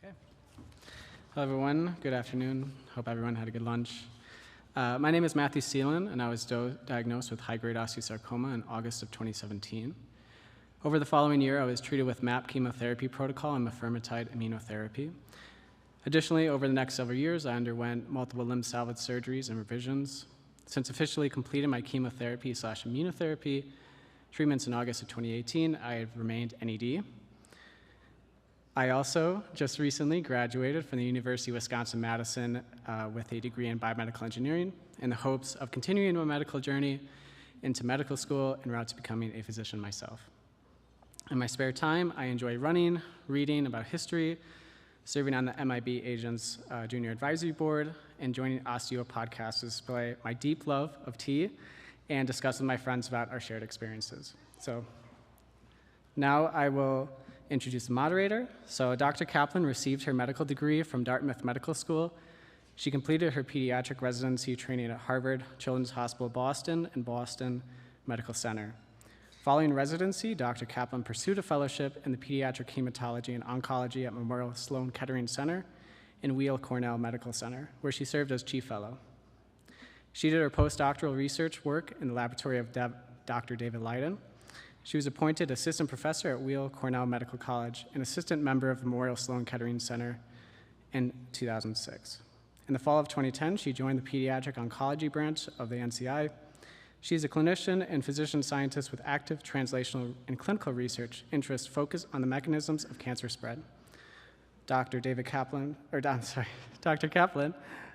Okay. Hello, everyone. Good afternoon. Hope everyone had a good lunch. My name is Matthew Ceelen, and I was diagnosed with high-grade osteosarcoma in August of 2017. Over the following year, I was treated with MAP chemotherapy protocol and mefirmatide immunotherapy. Additionally, over the next several years, I underwent multiple limb salvage surgeries and revisions. Since officially completing my chemotherapy/immunotherapy treatments in August of 2018, I have remained NED. I also just recently graduated from the University of Wisconsin-Madison with a degree in biomedical engineering in the hopes of continuing my medical journey into medical school en route to becoming a physician myself. In my spare time, I enjoy running, reading about history, serving on the MIB Agents Junior Advisory Board, and joining Osteo podcasts to display my deep love of tea and discuss with my friends about our shared experiences. So now I will introduce the moderator. So Dr. Kaplan received her medical degree from Dartmouth Medical School. She completed her pediatric residency training at Harvard Children's Hospital Boston and Boston Medical Center. Following residency, Dr. Kaplan pursued a fellowship in the pediatric hematology and oncology at Memorial Sloan Kettering Center and Weill Cornell Medical Center, where she served as chief fellow. She did her postdoctoral research work in the laboratory of Dr. David Leiden. She was appointed assistant professor at Weill Cornell Medical College and assistant member of the Memorial Sloan Kettering Center in 2006. In the fall of 2010, she joined the pediatric oncology branch of the NCI. She's a clinician and physician scientist with active translational and clinical research interests focused on the mechanisms of cancer spread. Dr. Kaplan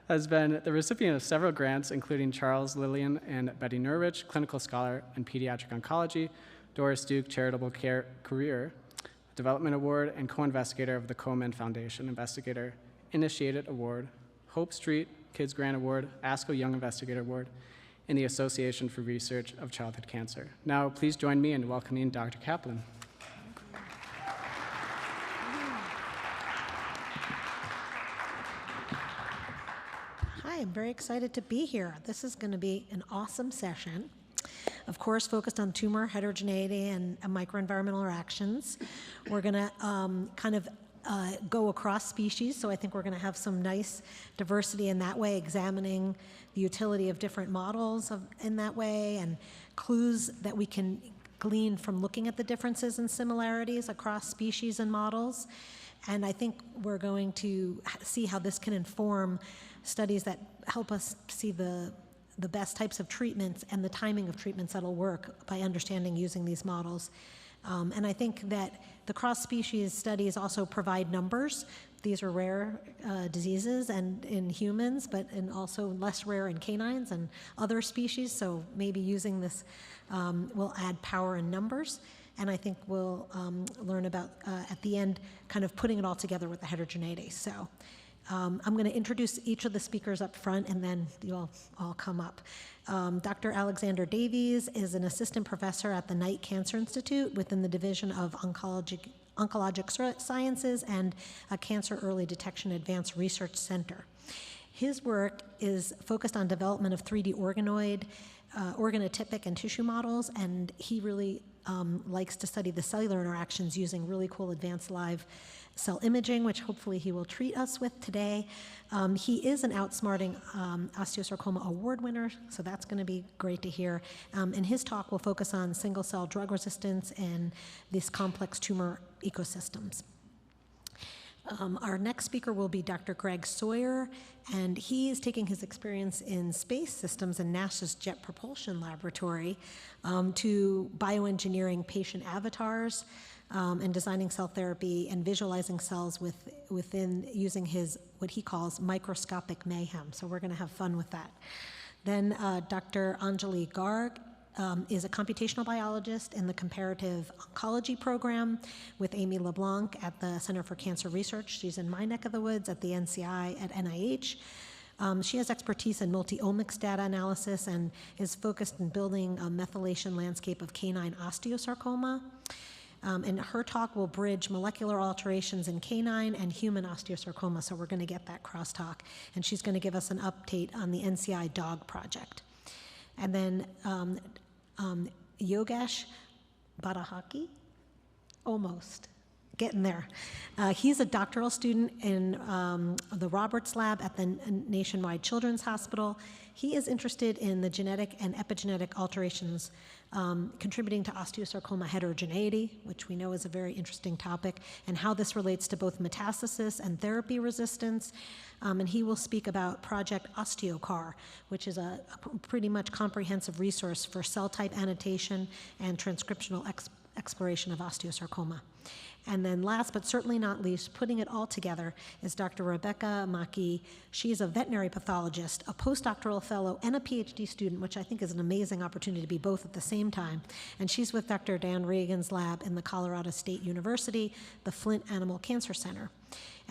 has been the recipient of several grants, including Charles Lillian and Betty Norwich Clinical Scholar in Pediatric Oncology, Doris Duke Charitable Career Development Award, and co-investigator of the Komen Foundation Investigator Initiated Award, Hope Street Kids Grant Award, ASCO Young Investigator Award, and the Association for Research of Childhood Cancer. Now, please join me in welcoming Dr. Kaplan. Hi, I'm very excited to be here. This is going to be an awesome session. Of course, focused on tumor heterogeneity and microenvironmental interactions. We're going to go across species, so I think we're going to have some nice diversity in that way, examining the utility of different models in that way, and clues that we can glean from looking at the differences and similarities across species and models. And I think we're going to see how this can inform studies that help us see the best types of treatments and the timing of treatments that'll work by understanding using these models. And I think that the cross-species studies also provide numbers. These are rare diseases and in humans, but also less rare in canines and other species. So maybe using this will add power in numbers. And I think we'll learn about, at the end, kind of putting it all together with the heterogeneity. So I'm going to introduce each of the speakers up front, and then you'll all come up. Dr. Alexander Davies is an assistant professor at the Knight Cancer Institute within the Division of Oncologic Sciences and a Cancer Early Detection Advanced Research Center. His work is focused on development of 3D organoid, organotypic, and tissue models, and he really likes to study the cellular interactions using really cool advanced live cell imaging, which hopefully he will treat us with today. He is an Outsmarting Osteosarcoma Award winner, so that's going to be great to hear. And his talk will focus on single-cell drug resistance and these complex tumor ecosystems. Our next speaker will be Dr. Greg Sawyer, and he is taking his experience in space systems in NASA's Jet Propulsion Laboratory to bioengineering patient avatars and designing cell therapy and visualizing cells within using his, what he calls, microscopic mayhem. So we're going to have fun with that. Then Dr. Anjali Garg is a computational biologist in the comparative oncology program with Amy LeBlanc at the Center for Cancer Research. She's in my neck of the woods at the NCI at NIH. She has expertise in multi-omics data analysis and is focused in building a methylation landscape of canine osteosarcoma. And her talk will bridge molecular alterations in canine and human osteosarcoma, so we're going to get that crosstalk. And she's going to give us an update on the NCI DOG project. And then Yogesh Budhathoki, almost. getting there. He's a doctoral student in the Roberts Lab at the Nationwide Children's Hospital. He is interested in the genetic and epigenetic alterations contributing to osteosarcoma heterogeneity, which we know is a very interesting topic, and how this relates to both metastasis and therapy resistance. And he will speak about Project OsteoCAR, which is a pretty much comprehensive resource for cell type annotation and transcriptional exploration of osteosarcoma. And then last but certainly not least, putting it all together is Dr. Rebecca Maki. She's a veterinary pathologist, a postdoctoral fellow, and a PhD student, which I think is an amazing opportunity to be both at the same time. And she's with Dr. Dan Reagan's lab in the Colorado State University, the Flint Animal Cancer Center.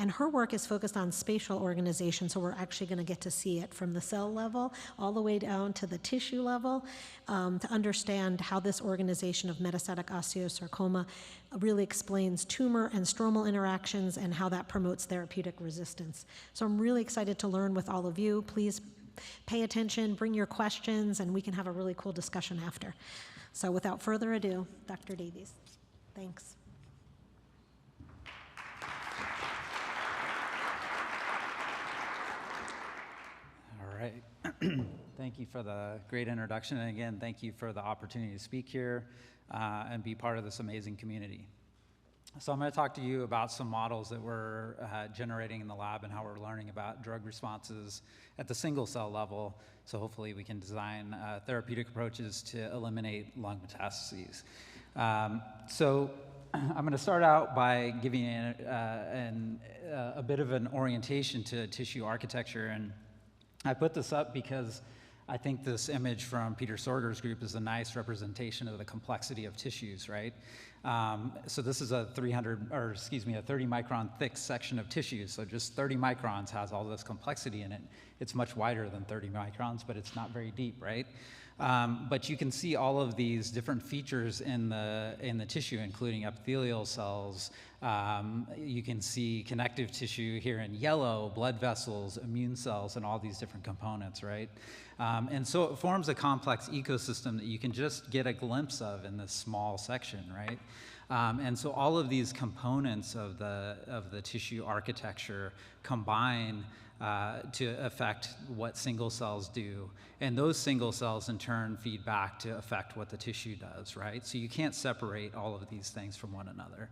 And her work is focused on spatial organization, so we're actually going to get to see it from the cell level all the way down to the tissue level to understand how this organization of metastatic osteosarcoma really explains tumor and stromal interactions and how that promotes therapeutic resistance. So I'm really excited to learn with all of you. Please pay attention, bring your questions, and we can have a really cool discussion after. So without further ado, Dr. Davies. Thanks. All right. Thank you for the great introduction. And again, thank you for the opportunity to speak here and be part of this amazing community. So I'm going to talk to you about some models that we're generating in the lab and how we're learning about drug responses at the single cell level. So hopefully we can design therapeutic approaches to eliminate lung metastases. So I'm going to start out by giving you a bit of an orientation to tissue architecture. And I put this up because I think this image from Peter Sorger's group is a nice representation of the complexity of tissues, right? So this is a 30 micron thick section of tissue. So just 30 microns has all this complexity in it. It's much wider than 30 microns, but it's not very deep, right? But you can see all of these different features in the tissue, including epithelial cells. You can see connective tissue here in yellow, blood vessels, immune cells, and all these different components, right? And so it forms a complex ecosystem that you can just get a glimpse of in this small section, right? And so all of these components of the tissue architecture combine to affect what single cells do. And those single cells in turn feed back to affect what the tissue does, right? So you can't separate all of these things from one another.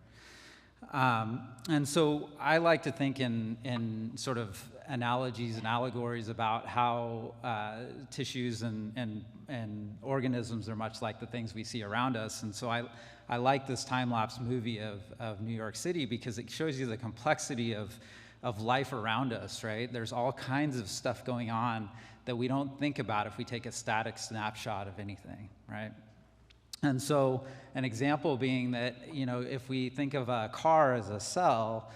And so I like to think in sort of analogies and allegories about how tissues and organisms are much like the things we see around us. And so I like this time-lapse movie of New York City because it shows you the complexity of life around us, right? There's all kinds of stuff going on that we don't think about if we take a static snapshot of anything, right? And so an example being that, if we think of a car as a cell,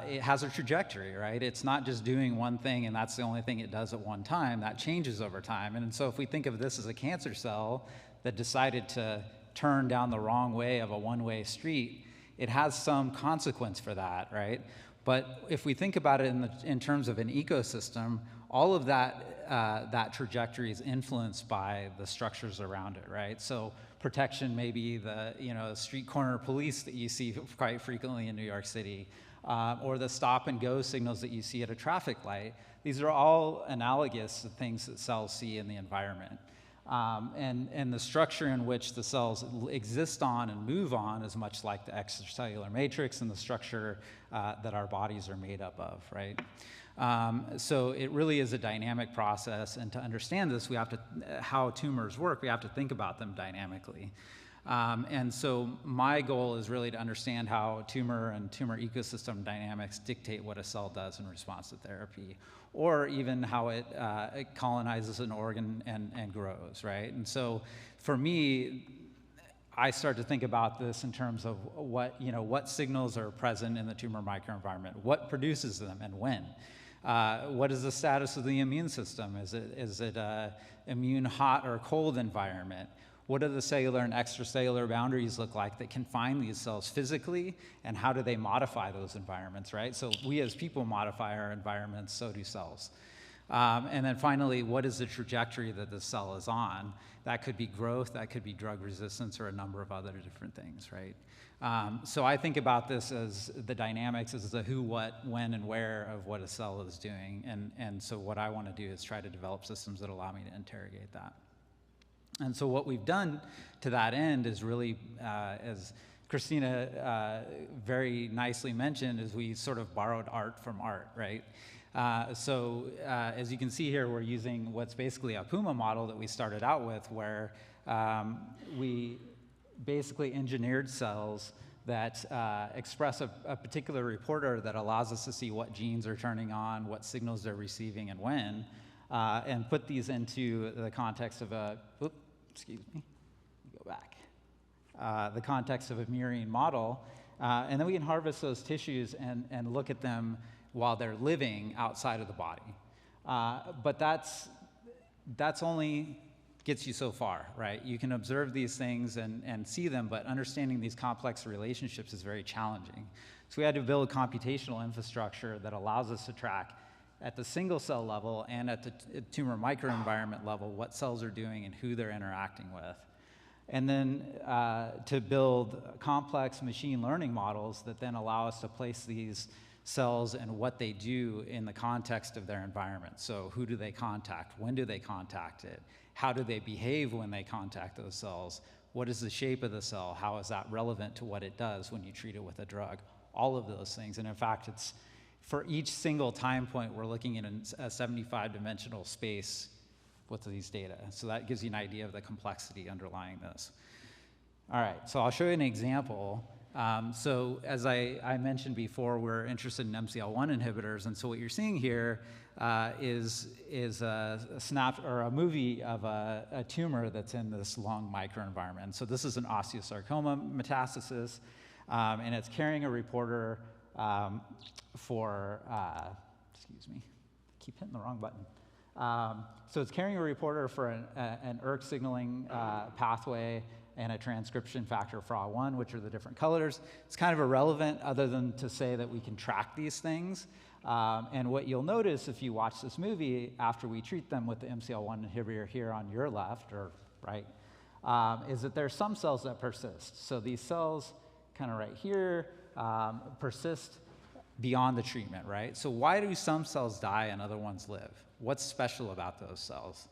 it has a trajectory, right? It's not just doing one thing and that's the only thing it does at one time. That changes over time. And so if we think of this as a cancer cell that decided to turn down the wrong way of a one-way street, it has some consequence for that, right? But if we think about it in terms of an ecosystem, all of that trajectory is influenced by the structures around it, right? So protection may be the street corner police that you see quite frequently in New York City, or the stop and go signals that you see at a traffic light. These are all analogous to things that cells see in the environment. And the structure in which the cells exist on and move on is much like the extracellular matrix and the structure that our bodies are made up of, right? So it really is a dynamic process, and to understand this, how tumors work, we have to think about them dynamically. And so my goal is really to understand how tumor and tumor ecosystem dynamics dictate what a cell does in response to therapy, or even how it colonizes an organ and grows, right? And so for me, I start to think about this in terms of what signals are present in the tumor microenvironment, what produces them and when. What is the status of the immune system? Is it an immune hot or cold environment? What do the cellular and extracellular boundaries look like that confine these cells physically, and how do they modify those environments, right? So we as people modify our environments, so do cells. And then finally, what is the trajectory that the cell is on? That could be growth, that could be drug resistance, or a number of other different things, right? So I think about this as the dynamics, as the who, what, when, and where of what a cell is doing. And so what I want to do is try to develop systems that allow me to interrogate that. And so what we've done to that end is really, as Christina very nicely mentioned, is we sort of borrowed art from art, right? So as you can see here, we're using what's basically a Puma model that we started out with, where we basically engineered cells that express a particular reporter that allows us to see what genes are turning on, what signals they're receiving, and when, and put these into the context of a, the context of a murine model, and then we can harvest those tissues and look at them while they're living outside of the body. But that's only gets you so far, right? You can observe these things and see them, but understanding these complex relationships is very challenging. So we had to build computational infrastructure that allows us to track at the single cell level and at the tumor microenvironment level what cells are doing and who they're interacting with. And then to build complex machine learning models that then allow us to place these cells and what they do in the context of their environment. So who do they contact? When do they contact it? How do they behave when they contact those cells? What is the shape of the cell? How is that relevant to what it does when you treat it with a drug? All of those things. And in fact, it's for each single time point, we're looking in a 75-dimensional space with these data. So that gives you an idea of the complexity underlying this. All right, so I'll show you an example. So as I mentioned before, we're interested in MCL1 inhibitors, and so what you're seeing here is a snap or a movie of a tumor that's in this lung microenvironment. So this is an osteosarcoma metastasis, and it's carrying a reporter for, excuse me, I keep hitting the wrong button. So it's carrying a reporter for an ERK signaling pathway and a transcription factor FRA1, which are the different colors. It's kind of irrelevant other than to say that we can track these things. And what you'll notice if you watch this movie after we treat them with the MCL1 inhibitor here on your left or right, is that there's some cells that persist. So these cells kind of right here persist beyond the treatment, right? So why do some cells die and other ones live? What's special about those cells?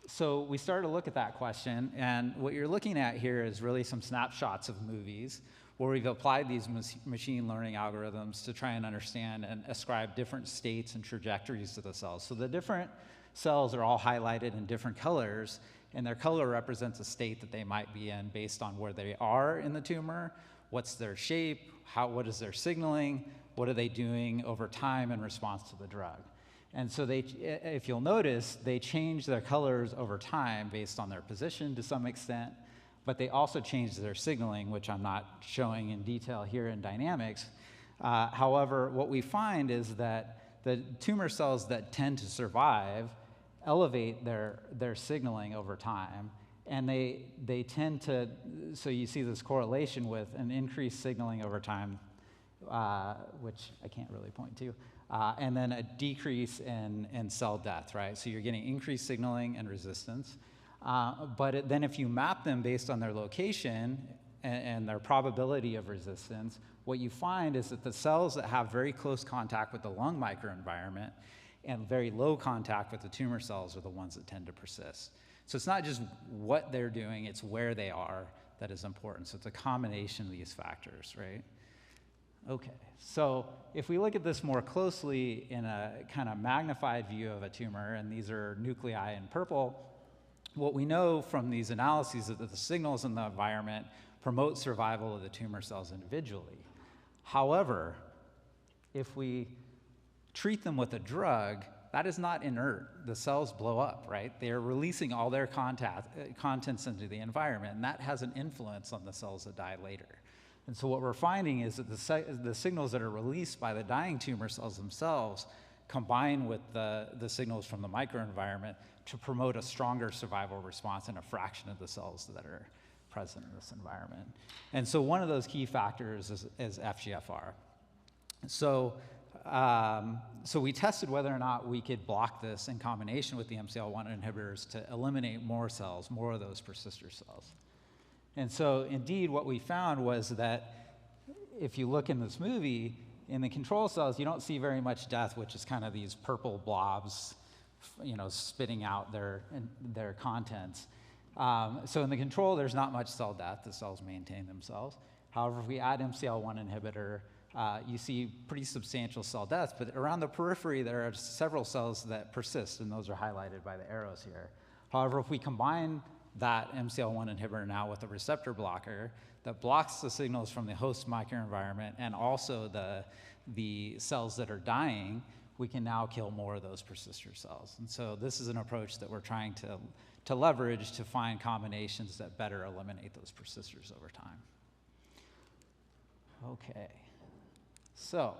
So we started to look at that question, and what you're looking at here is really some snapshots of movies where we've applied these machine learning algorithms to try and understand and ascribe different states and trajectories to the cells. So the different cells are all highlighted in different colors, and their color represents a state that they might be in based on where they are in the tumor, what's their shape, what is their signaling, what are they doing over time in response to the drug. And so they, if you'll notice, they change their colors over time based on their position to some extent, but they also change their signaling, which I'm not showing in detail here in dynamics. However, what we find is that the tumor cells that tend to survive elevate their signaling over time, and they tend to, so you see this correlation with an increased signaling over time, which I can't really point to, and then a decrease in cell death, right? So you're getting increased signaling and resistance. But then if you map them based on their location and their probability of resistance, what you find is that the cells that have very close contact with the lung microenvironment and very low contact with the tumor cells are the ones that tend to persist. So it's not just what they're doing, it's where they are that is important. So it's a combination of these factors, right? Okay, so if we look at this more closely in a kind of magnified view of a tumor, and these are nuclei in purple, what we know from these analyses is that the signals in the environment promote survival of the tumor cells individually. However, if we treat them with a drug, that is not inert. The cells blow up, right? They are releasing all their contents into the environment, and that has an influence on the cells that die later. And so what we're finding is that the signals that are released by the dying tumor cells themselves combine with the signals from the microenvironment to promote a stronger survival response in a fraction of the cells that are present in this environment. And so one of those key factors is FGFR. So so we tested whether or not we could block this in combination with the MCL1 inhibitors to eliminate more cells, more of those persister cells. And so indeed what we found was that if you look in this movie, in the control cells, you don't see very much death, which is kind of these purple blobs, spitting out their contents. So in the control, there's not much cell death. The cells maintain themselves. However, if we add MCL1 inhibitor, you see pretty substantial cell death, but around the periphery, there are several cells that persist, and those are highlighted by the arrows here. However, if we combine that MCL1 inhibitor now with a receptor blocker that blocks the signals from the host microenvironment and also the cells that are dying, we can now kill more of those persister cells. And so this is an approach that we're trying to leverage to find combinations that better eliminate those persisters over time. Okay. So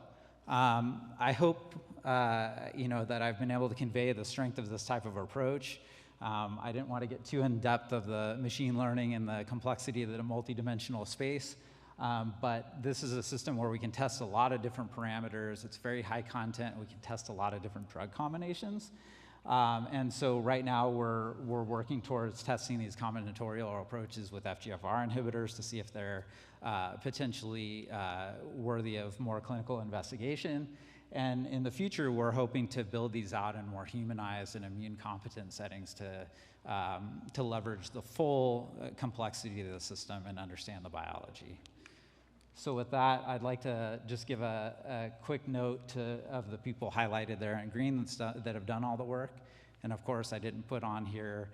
I hope that I've been able to convey the strength of this type of approach. I didn't want to get too in depth of the machine learning and the complexity of the multidimensional space, but this is a system where we can test a lot of different parameters. It's very high content. We can test a lot of different drug combinations. And so right now we're working towards testing these combinatorial approaches with FGFR inhibitors to see if they're potentially worthy of more clinical investigation. And in the future, we're hoping to build these out in more humanized and immune competent settings to leverage the full complexity of the system and understand the biology. So with that, I'd like to just give a quick note of the people highlighted there in green that have done all the work. And of course, I didn't put on here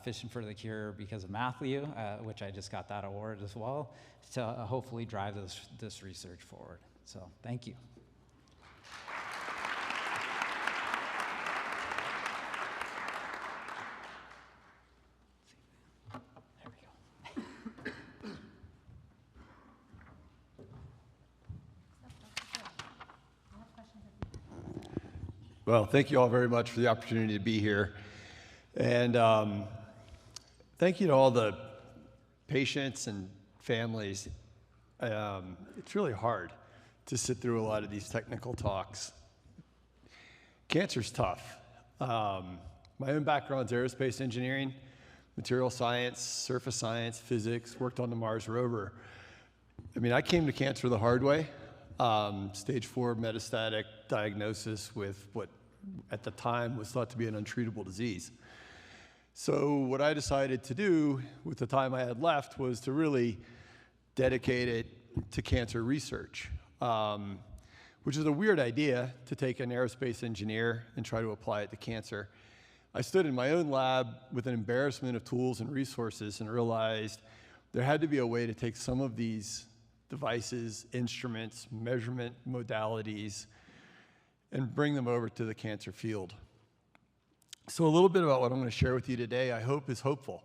Fishing for the Cure because of Matthew, which I just got that award as well, to hopefully drive this research forward. So thank you. Well, thank you all very much for the opportunity to be here. And thank you to all the patients and families. It's really hard to sit through a lot of these technical talks. Cancer's tough. My own background's aerospace engineering, material science, surface science, physics, worked on the Mars rover. I mean, I came to cancer the hard way. Stage 4 metastatic diagnosis with what at the time was thought to be an untreatable disease. So what I decided to do with the time I had left was to really dedicate it to cancer research, which is a weird idea to take an aerospace engineer and try to apply it to cancer. I stood in my own lab with an embarrassment of tools and resources and realized there had to be a way to take some of these devices, instruments, measurement modalities, and bring them over to the cancer field. So a little bit about what I'm going to share with you today, I hope is hopeful.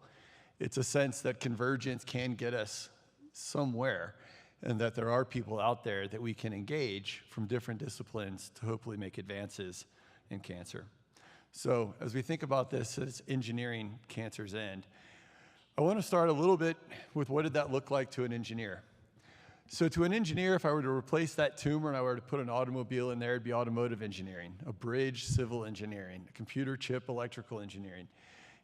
It's a sense that convergence can get us somewhere, and that there are people out there that we can engage from different disciplines to hopefully make advances in cancer. So as we think about this as engineering cancer's end, I want to start a little bit with what did that look like to an engineer. So to an engineer, if I were to replace that tumor and I were to put an automobile in there, it'd be automotive engineering, a bridge, civil engineering, a computer chip, electrical engineering.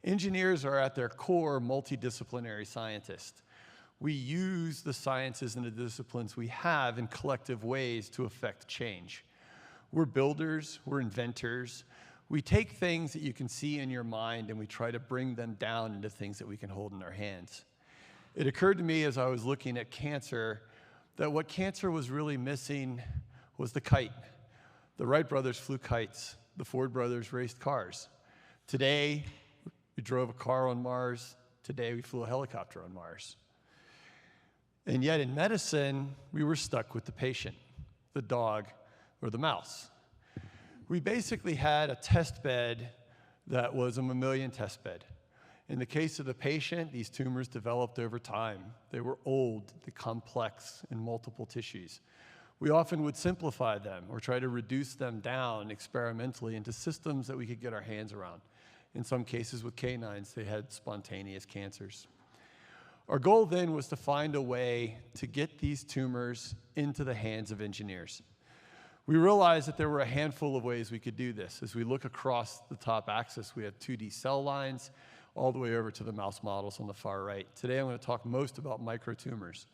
Engineers are at their core multidisciplinary scientists. We use the sciences and the disciplines we have in collective ways to affect change. We're builders, we're inventors. We take things that you can see in your mind and we try to bring them down into things that we can hold in our hands. It occurred to me as I was looking at cancer that what cancer was really missing was the kite. The Wright brothers flew kites. The Ford brothers raced cars. Today, we drove a car on Mars. Today, we flew a helicopter on Mars. And yet in medicine, we were stuck with the patient, the dog, or the mouse. We basically had a test bed that was a mammalian test bed. In the case of the patient, these tumors developed over time. They were old, complex, in multiple tissues. We often would simplify them or try to reduce them down experimentally into systems that we could get our hands around. In some cases with canines, they had spontaneous cancers. Our goal then was to find a way to get these tumors into the hands of engineers. We realized that there were a handful of ways we could do this. As we look across the top axis, we have 2D cell lines all the way over to the mouse models on the far right. Today I'm going to talk most about microtumors.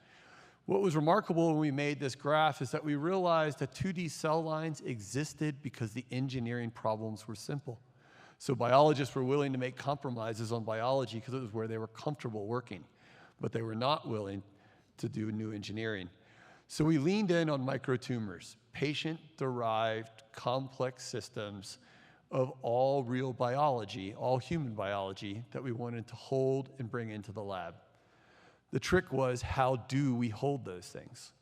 What was remarkable when we made this graph is that we realized that 2D cell lines existed because the engineering problems were simple. So biologists were willing to make compromises on biology because it was where they were comfortable working, but they were not willing to do new engineering. So we leaned in on microtumors, patient-derived complex systems of all real biology, all human biology, that we wanted to hold and bring into the lab. The trick was, how do we hold those things?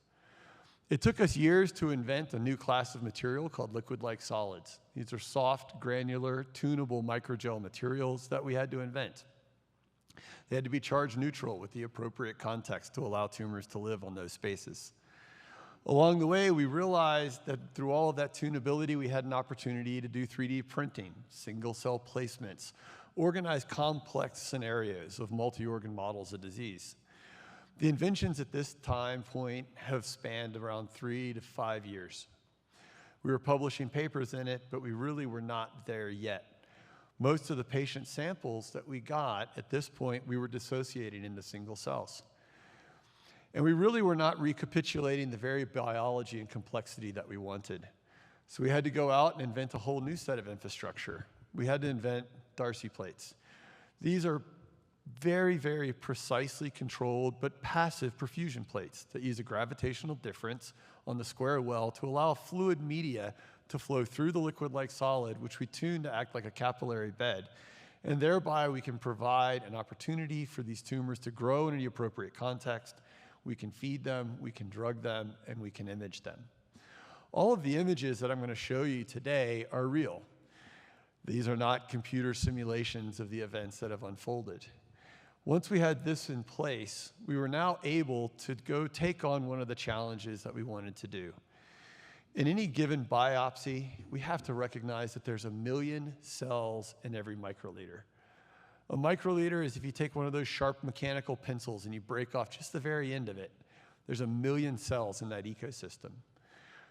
It took us years to invent a new class of material called liquid-like solids. These are soft, granular, tunable microgel materials that we had to invent. They had to be charge neutral with the appropriate context to allow tumors to live on those spaces. Along the way, we realized that through all of that tunability, we had an opportunity to do 3D printing, single-cell placements, organize complex scenarios of multi-organ models of disease. The inventions at this time point have spanned around 3 to 5 years. We were publishing papers in it, but we really were not there yet. Most of the patient samples that we got at this point, we were dissociating into single cells. And we really were not recapitulating the very biology and complexity that we wanted. So we had to go out and invent a whole new set of infrastructure. We had to invent Darcy plates. These are very, very precisely controlled but passive perfusion plates that use a gravitational difference on the square well to allow fluid media to flow through the liquid-like solid, which we tune to act like a capillary bed. And thereby we can provide an opportunity for these tumors to grow in the appropriate context. We can feed them, we can drug them, and we can image them. All of the images that I'm going to show you today are real. These are not computer simulations of the events that have unfolded. Once we had this in place, we were now able to go take on one of the challenges that we wanted to do. In any given biopsy, we have to recognize that there's 1 million cells in every microliter. A microliter is if you take one of those sharp mechanical pencils and you break off just the very end of it, there's 1 million cells in that ecosystem.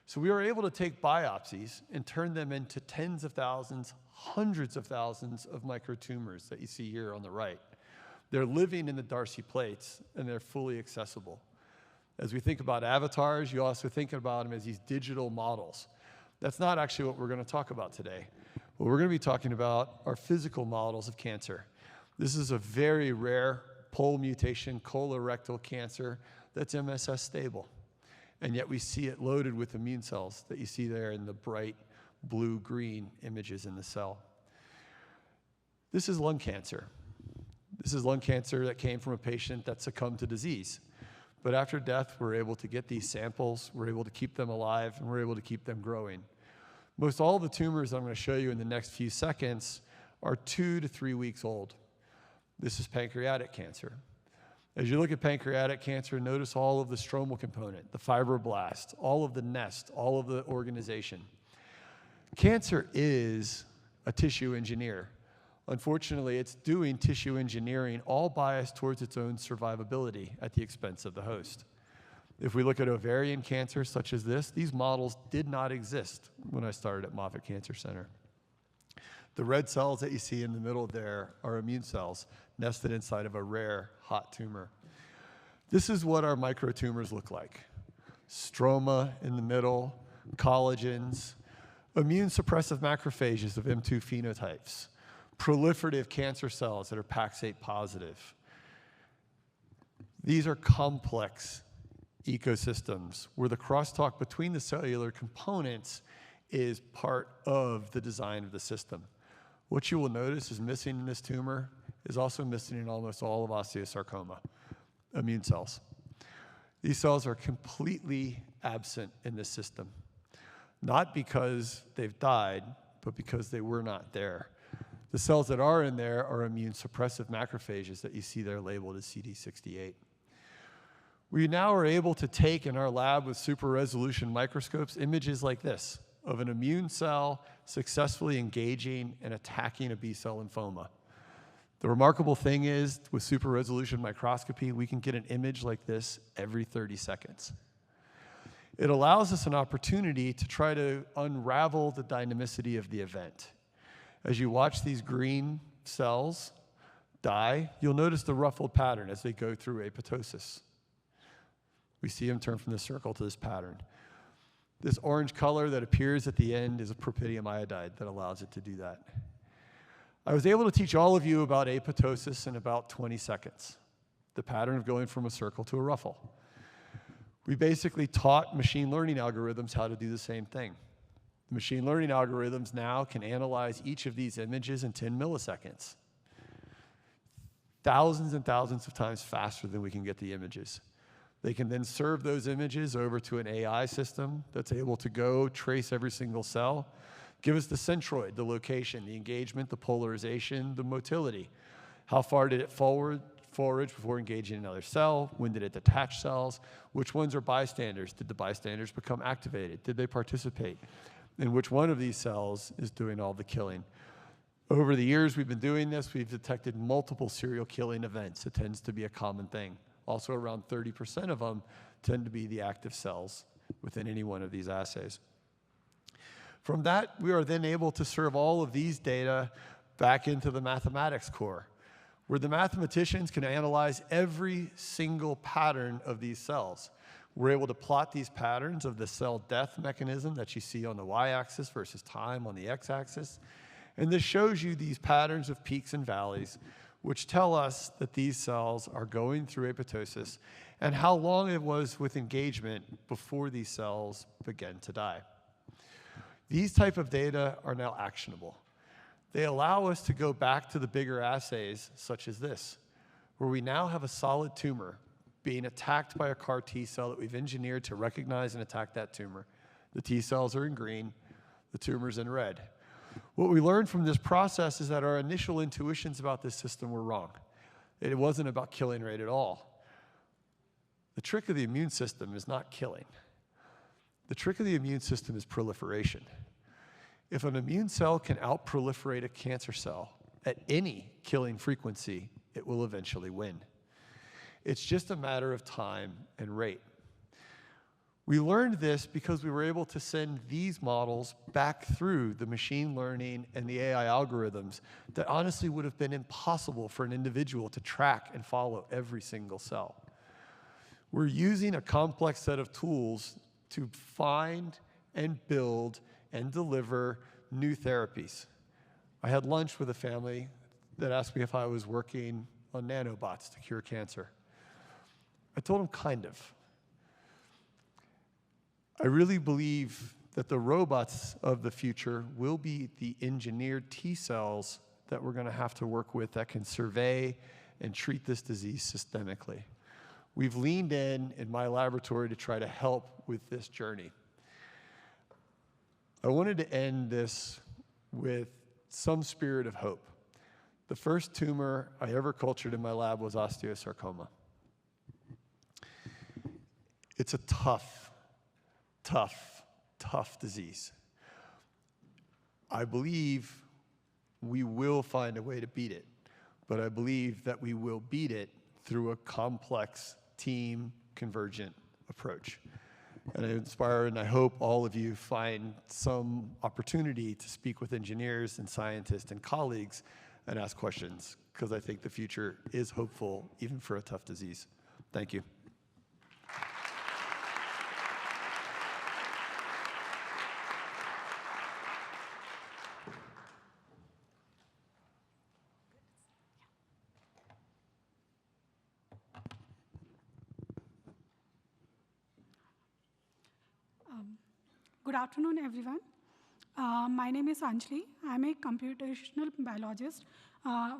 So we were able to take biopsies and turn them into tens of thousands, hundreds of thousands of microtumors that you see here on the right. They're living in the Darcy plates, and they're fully accessible. As we think about avatars, you also think about them as these digital models. That's not actually what we're going to talk about today. What we're going to be talking about are physical models of cancer. This is a very rare pole mutation colorectal cancer that's MSS stable. And yet we see it loaded with immune cells that you see there in the bright blue-green images in the cell. This is lung cancer. This is lung cancer that came from a patient that succumbed to disease. But after death, we're able to get these samples, we're able to keep them alive, and we're able to keep them growing. Most all the tumors I'm going to show you in the next few seconds are 2 to 3 weeks old. This is pancreatic cancer. As you look at pancreatic cancer, notice all of the stromal component, the fibroblast, all of the nest, all of the organization. Cancer is a tissue engineer. Unfortunately, it's doing tissue engineering all biased towards its own survivability at the expense of the host. If we look at ovarian cancer such as this, these models did not exist when I started at Moffitt Cancer Center. The red cells that you see in the middle there are immune cells nested inside of a rare hot tumor. This is what our microtumors look like. Stroma in the middle, collagens, immune suppressive macrophages of M2 phenotypes, proliferative cancer cells that are Paxate positive. These are complex ecosystems where the crosstalk between the cellular components is part of the design of the system. What you will notice is missing in this tumor is also missing in almost all of osteosarcoma, immune cells. These cells are completely absent in this system, not because they've died, but because they were not there. The cells that are in there are immune suppressive macrophages that you see there labeled as CD68. We now are able to take in our lab with super resolution microscopes images like this of an immune cell successfully engaging and attacking a B-cell lymphoma. The remarkable thing is, with super resolution microscopy, we can get an image like this every 30 seconds. It allows us an opportunity to try to unravel the dynamicity of the event. As you watch these green cells die, you'll notice the ruffled pattern as they go through apoptosis. We see them turn from this circle to this pattern. This orange color that appears at the end is a propydium iodide that allows it to do that. I was able to teach all of you about apoptosis in about 20 seconds, the pattern of going from a circle to a ruffle. We basically taught machine learning algorithms how to do the same thing. The machine learning algorithms now can analyze each of these images in 10 milliseconds. Thousands and thousands of times faster than we can get the images. They can then serve those images over to an AI system that's able to go trace every single cell, give us the centroid, the location, the engagement, the polarization, the motility. How far did it forage before engaging another cell? When did it detach cells? Which ones are bystanders? Did the bystanders become activated? Did they participate? And which one of these cells is doing all the killing? Over the years we've been doing this, we've detected multiple serial killing events. It tends to be a common thing. Also, around 30% of them tend to be the active cells within any one of these assays. From that, we are then able to serve all of these data back into the mathematics core, where the mathematicians can analyze every single pattern of these cells. We're able to plot these patterns of the cell death mechanism that you see on the y-axis versus time on the x-axis. And this shows you these patterns of peaks and valleys, which tell us that these cells are going through apoptosis and how long it was with engagement before these cells began to die. These type of data are now actionable. They allow us to go back to the bigger assays, such as this, where we now have a solid tumor being attacked by a CAR T cell that we've engineered to recognize and attack that tumor. The T cells are in green, the tumor's in red. What we learned from this process is that our initial intuitions about this system were wrong. It wasn't about killing rate at all. The trick of the immune system is not killing. The trick of the immune system is proliferation. If an immune cell can out-proliferate a cancer cell at any killing frequency, it will eventually win. It's just a matter of time and rate. We learned this because we were able to send these models back through the machine learning and the AI algorithms that honestly would have been impossible for an individual to track and follow every single cell. We're using a complex set of tools to find and build and deliver new therapies. I had lunch with a family that asked me if I was working on nanobots to cure cancer. I told them kind of. I really believe that the robots of the future will be the engineered T cells that we're going to have to work with that can survey and treat this disease systemically. We've leaned in my laboratory to try to help with this journey. I wanted to end this with some spirit of hope. The first tumor I ever cultured in my lab was osteosarcoma. It's a tough disease. I believe we will find a way to beat it, but I believe that we will beat it through a complex team convergent approach. And I inspire and I hope all of you find some opportunity to speak with engineers and scientists and colleagues and ask questions, because I think the future is hopeful even for a tough disease. Thank you. Good afternoon, everyone. My name is Anjali. I'm a computational biologist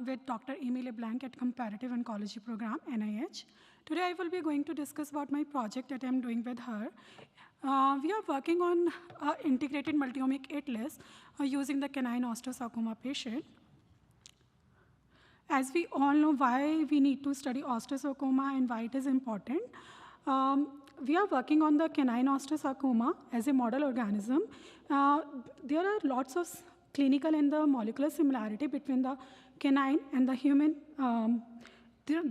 with Dr. Amy LeBlanc at Comparative Oncology Program, NIH. Today, I will be going to discuss about my project that I'm doing with her. We are working on integrated multi-omic atlas using the canine osteosarcoma patient. As we all know why we need to study osteosarcoma and why it is important, we are working on the canine osteosarcoma as a model organism. There are lots of clinical and the molecular similarity between the canine and the human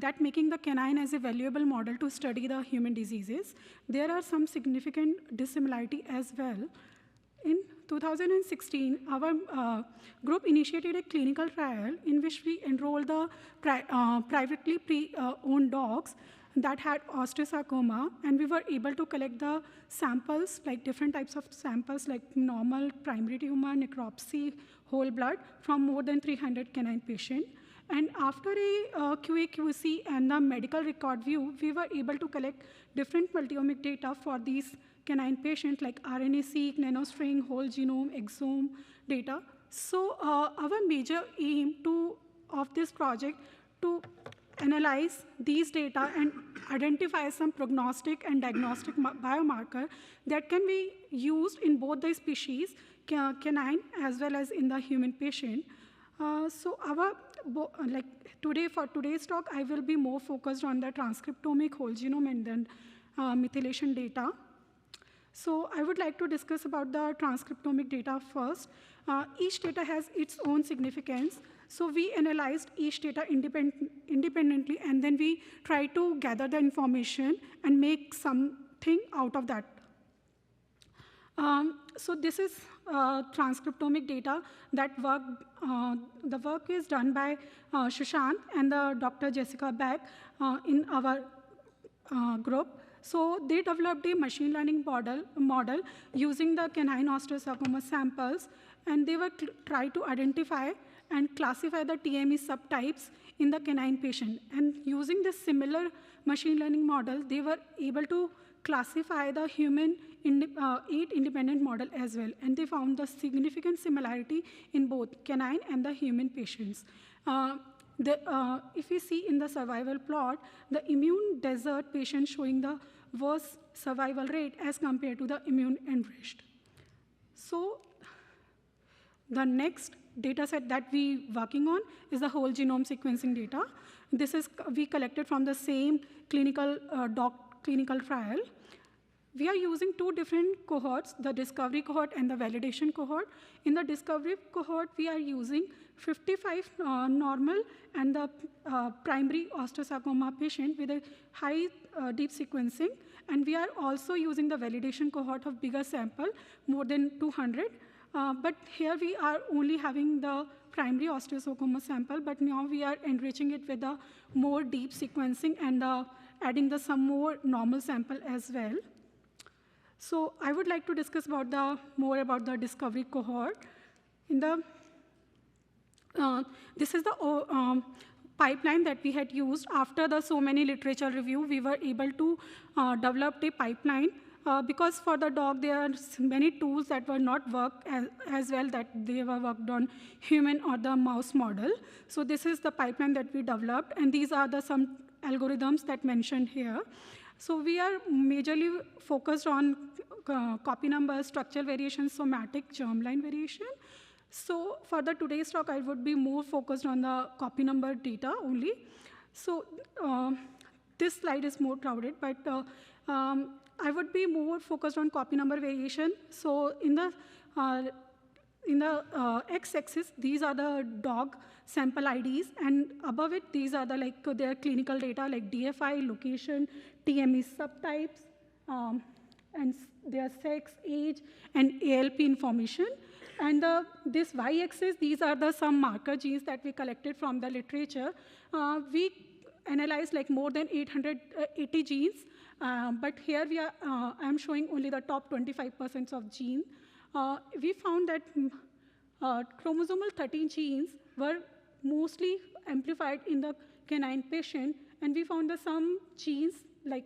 that making the canine as a valuable model to study the human diseases. There are some significant dissimilarity as well. In 2016, our group initiated a clinical trial in which we enrolled the privately owned dogs that had osteosarcoma, and we were able to collect the samples, like different types of samples, like normal, primary tumor, necropsy, whole blood, from more than 300 canine patients. And after a QA/QC and the medical record view, we were able to collect different multiomic data for these canine patients, like RNA-seq, nanostring, whole genome, exome data. So our major aim of this project to analyze these data and identify some prognostic and diagnostic biomarker that can be used in both the species, canine as well as in the human patient. So for today's talk, I will be more focused on the transcriptomic, whole genome, and then methylation data. So I would like to discuss about the transcriptomic data first. Each data has its own significance. So we analyzed each data independently, and then we try to gather the information and make something out of that. So this is transcriptomic data that the work is done by Shashank and the Dr. Jessica Beck in our group. So they developed a machine learning model using the canine osteosarcoma samples, and they were try to identify and classify the TME subtypes in the canine patient. And using this similar machine learning model, they were able to classify the human 8 independent model as well. And they found the significant similarity in both canine and the human patients. If we see in the survival plot, the immune desert patient showing the worst survival rate as compared to the immune enriched. So the next data set that we're working on is the whole genome sequencing data. This is we collected from the same clinical trial. We are using 2 different cohorts, the discovery cohort and the validation cohort. In the discovery cohort, we are using 55 normal and the primary osteosarcoma patient with a high deep sequencing. And we are also using the validation cohort of bigger sample, more than 200. But here we are only having the primary osteosarcoma sample, but now we are enriching it with a more deep sequencing and adding some more normal sample as well. So I would like to discuss more about the discovery cohort. This is the pipeline that we had used. After so many literature review, we were able to develop a pipeline because for the dog, there are many tools that were not worked as well that they were worked on human or the mouse model. So this is the pipeline that we developed, and these are some algorithms that mentioned here. So we are majorly focused on copy number, structural variation, somatic, germline variation. So for today's talk, I would be more focused on the copy number data only. So this slide is more crowded, but I would be more focused on copy number variation. So in the x-axis, these are the dog sample IDs, and above it, these are their clinical data like DFI, location, TME subtypes, and their sex, age, and ALP information. And this y-axis, these are some marker genes that we collected from the literature. We analyzed more than 880 genes, but here I'm showing only the top 25% of genes. We found that chromosomal 13 genes were mostly amplified in the canine patient, and we found some genes like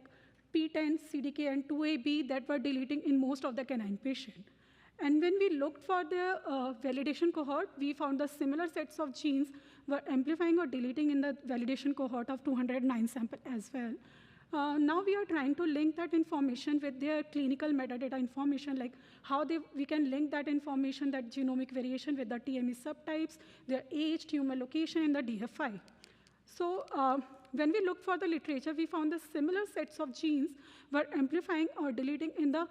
P10, CDK, and 2AB that were deleting in most of the canine patient. And when we looked for the validation cohort, we found the similar sets of genes were amplifying or deleting in the validation cohort of 209 sample as well. Now we are trying to link that information with their clinical metadata information, like how we can link that information, that genomic variation, with the TME subtypes, their age, tumor location, and the DFI. So when we looked for the literature, we found the similar sets of genes were amplifying or deleting in the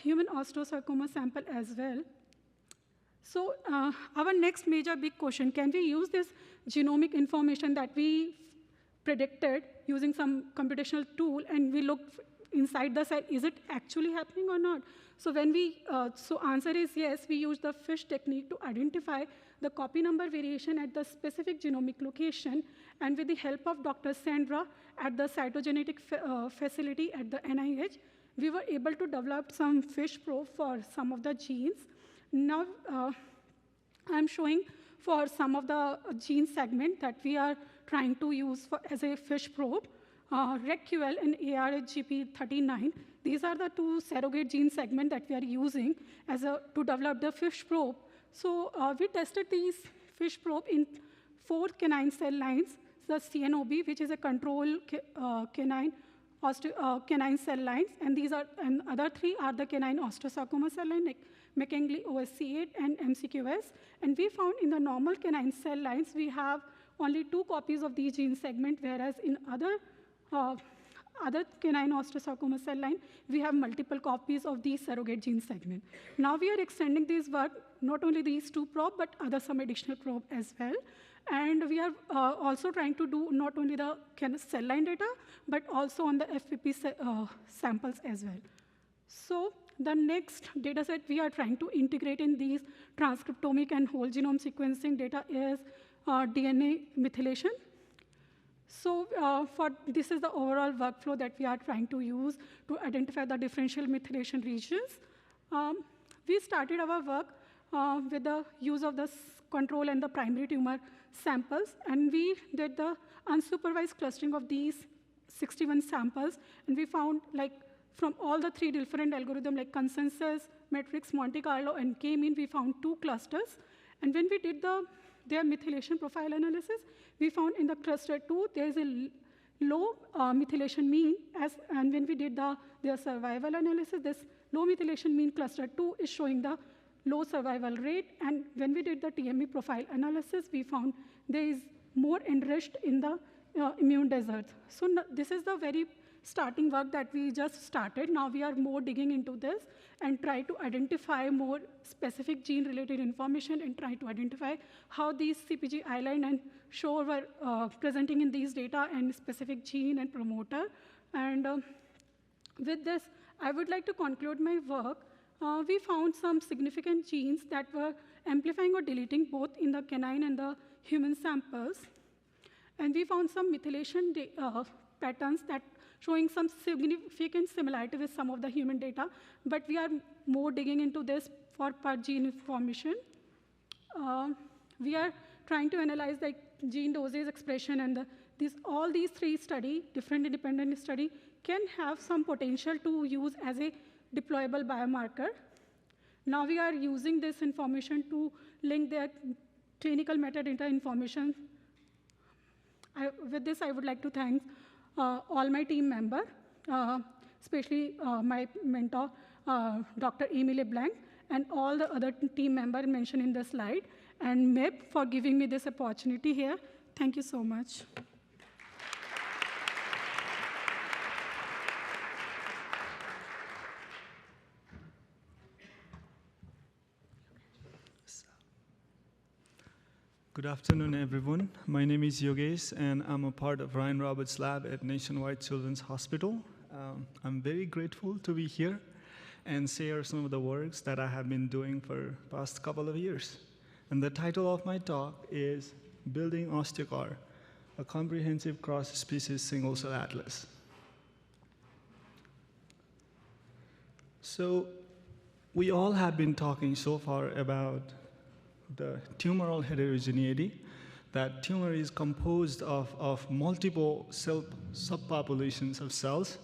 human osteosarcoma sample as well. So our next major big question, can we use this genomic information that we predicted using some computational tool, and we looked inside the cell, is it actually happening or not? So when so answer is yes, we use the FISH technique to identify the copy number variation at the specific genomic location, and with the help of Dr. Sandra at the cytogenetic facility at the NIH, we were able to develop some FISH probe for some of the genes. Now, I'm showing for some of the gene segment that we are trying to use as a FISH probe, RECQL and ARHGP39. These are the two surrogate gene segments that we are using to develop the FISH probe. So we tested these FISH probe in 4 canine cell lines, the CNOB, which is a control canine cell lines, and other 3 are the canine Osteosarcoma cell line, like McKinley OSC8 and MCQS. And we found in the normal canine cell lines, we have only 2 copies of these gene segment, whereas in other canine Osteosarcoma cell line, we have multiple copies of these surrogate gene segment. Now we are extending this work, not only these 2 probe, but some additional probe as well. And we are also trying to do not only the cell line data, but also on the FPP samples as well. So the next data set we are trying to integrate in these transcriptomic and whole genome sequencing data is DNA methylation. So this is the overall workflow that we are trying to use to identify the differential methylation regions. We started our work with the use of the control and the primary tumor samples, and we did the unsupervised clustering of these 61 samples, and we found, like, from all the 3 different algorithms, like consensus, matrix, Monte Carlo, and K-mean, we found 2 clusters. And when we did their methylation profile analysis, we found in the cluster 2, there is a low methylation mean, and when we did their survival analysis, this low methylation mean cluster 2 is showing the low survival rate, and when we did the TME profile analysis, we found there is more enriched in the immune deserts. So this is the very starting work that we just started. Now we are more digging into this and try to identify more specific gene-related information and try to identify how these CPG island and show were presenting in these data and specific gene and promoter. And with this, I would like to conclude my work. We found some significant genes that were amplifying or deleting both in the canine and the human samples. And we found some methylation patterns that showing some significant similarity with some of the human data, but we are more digging into this for per gene information. We are trying to analyze the gene dosage expression, and all these 3 different independent study, can have some potential to use as a deployable biomarker. Now we are using this information to link their clinical metadata information. With this, I would like to thank all my team members, especially my mentor, Dr. Emily Blank, and all the other team members mentioned in the slide, and MIP for giving me this opportunity here. Thank you so much. Good afternoon, everyone. My name is Yogesh, and I'm a part of Ryan Roberts' lab at Nationwide Children's Hospital. I'm very grateful to be here and share some of the works that I have been doing for the past couple of years. And the title of my talk is Building OsteoCAR, a comprehensive cross-species single-cell atlas. So we all have been talking so far about the tumoral heterogeneity. That tumor is composed of multiple cell subpopulations of cells.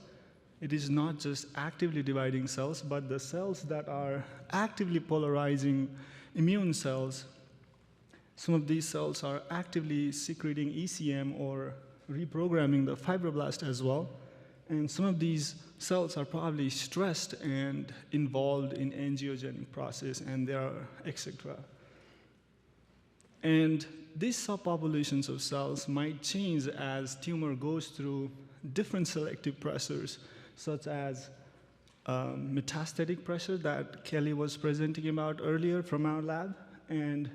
It is not just actively dividing cells, but the cells that are actively polarizing immune cells. Some of these cells are actively secreting ECM or reprogramming the fibroblast as well. And some of these cells are probably stressed and involved in angiogenic process, and there are etc. And these subpopulations of cells might change as tumor goes through different selective pressures, such as metastatic pressure that Kelly was presenting about earlier from our lab, and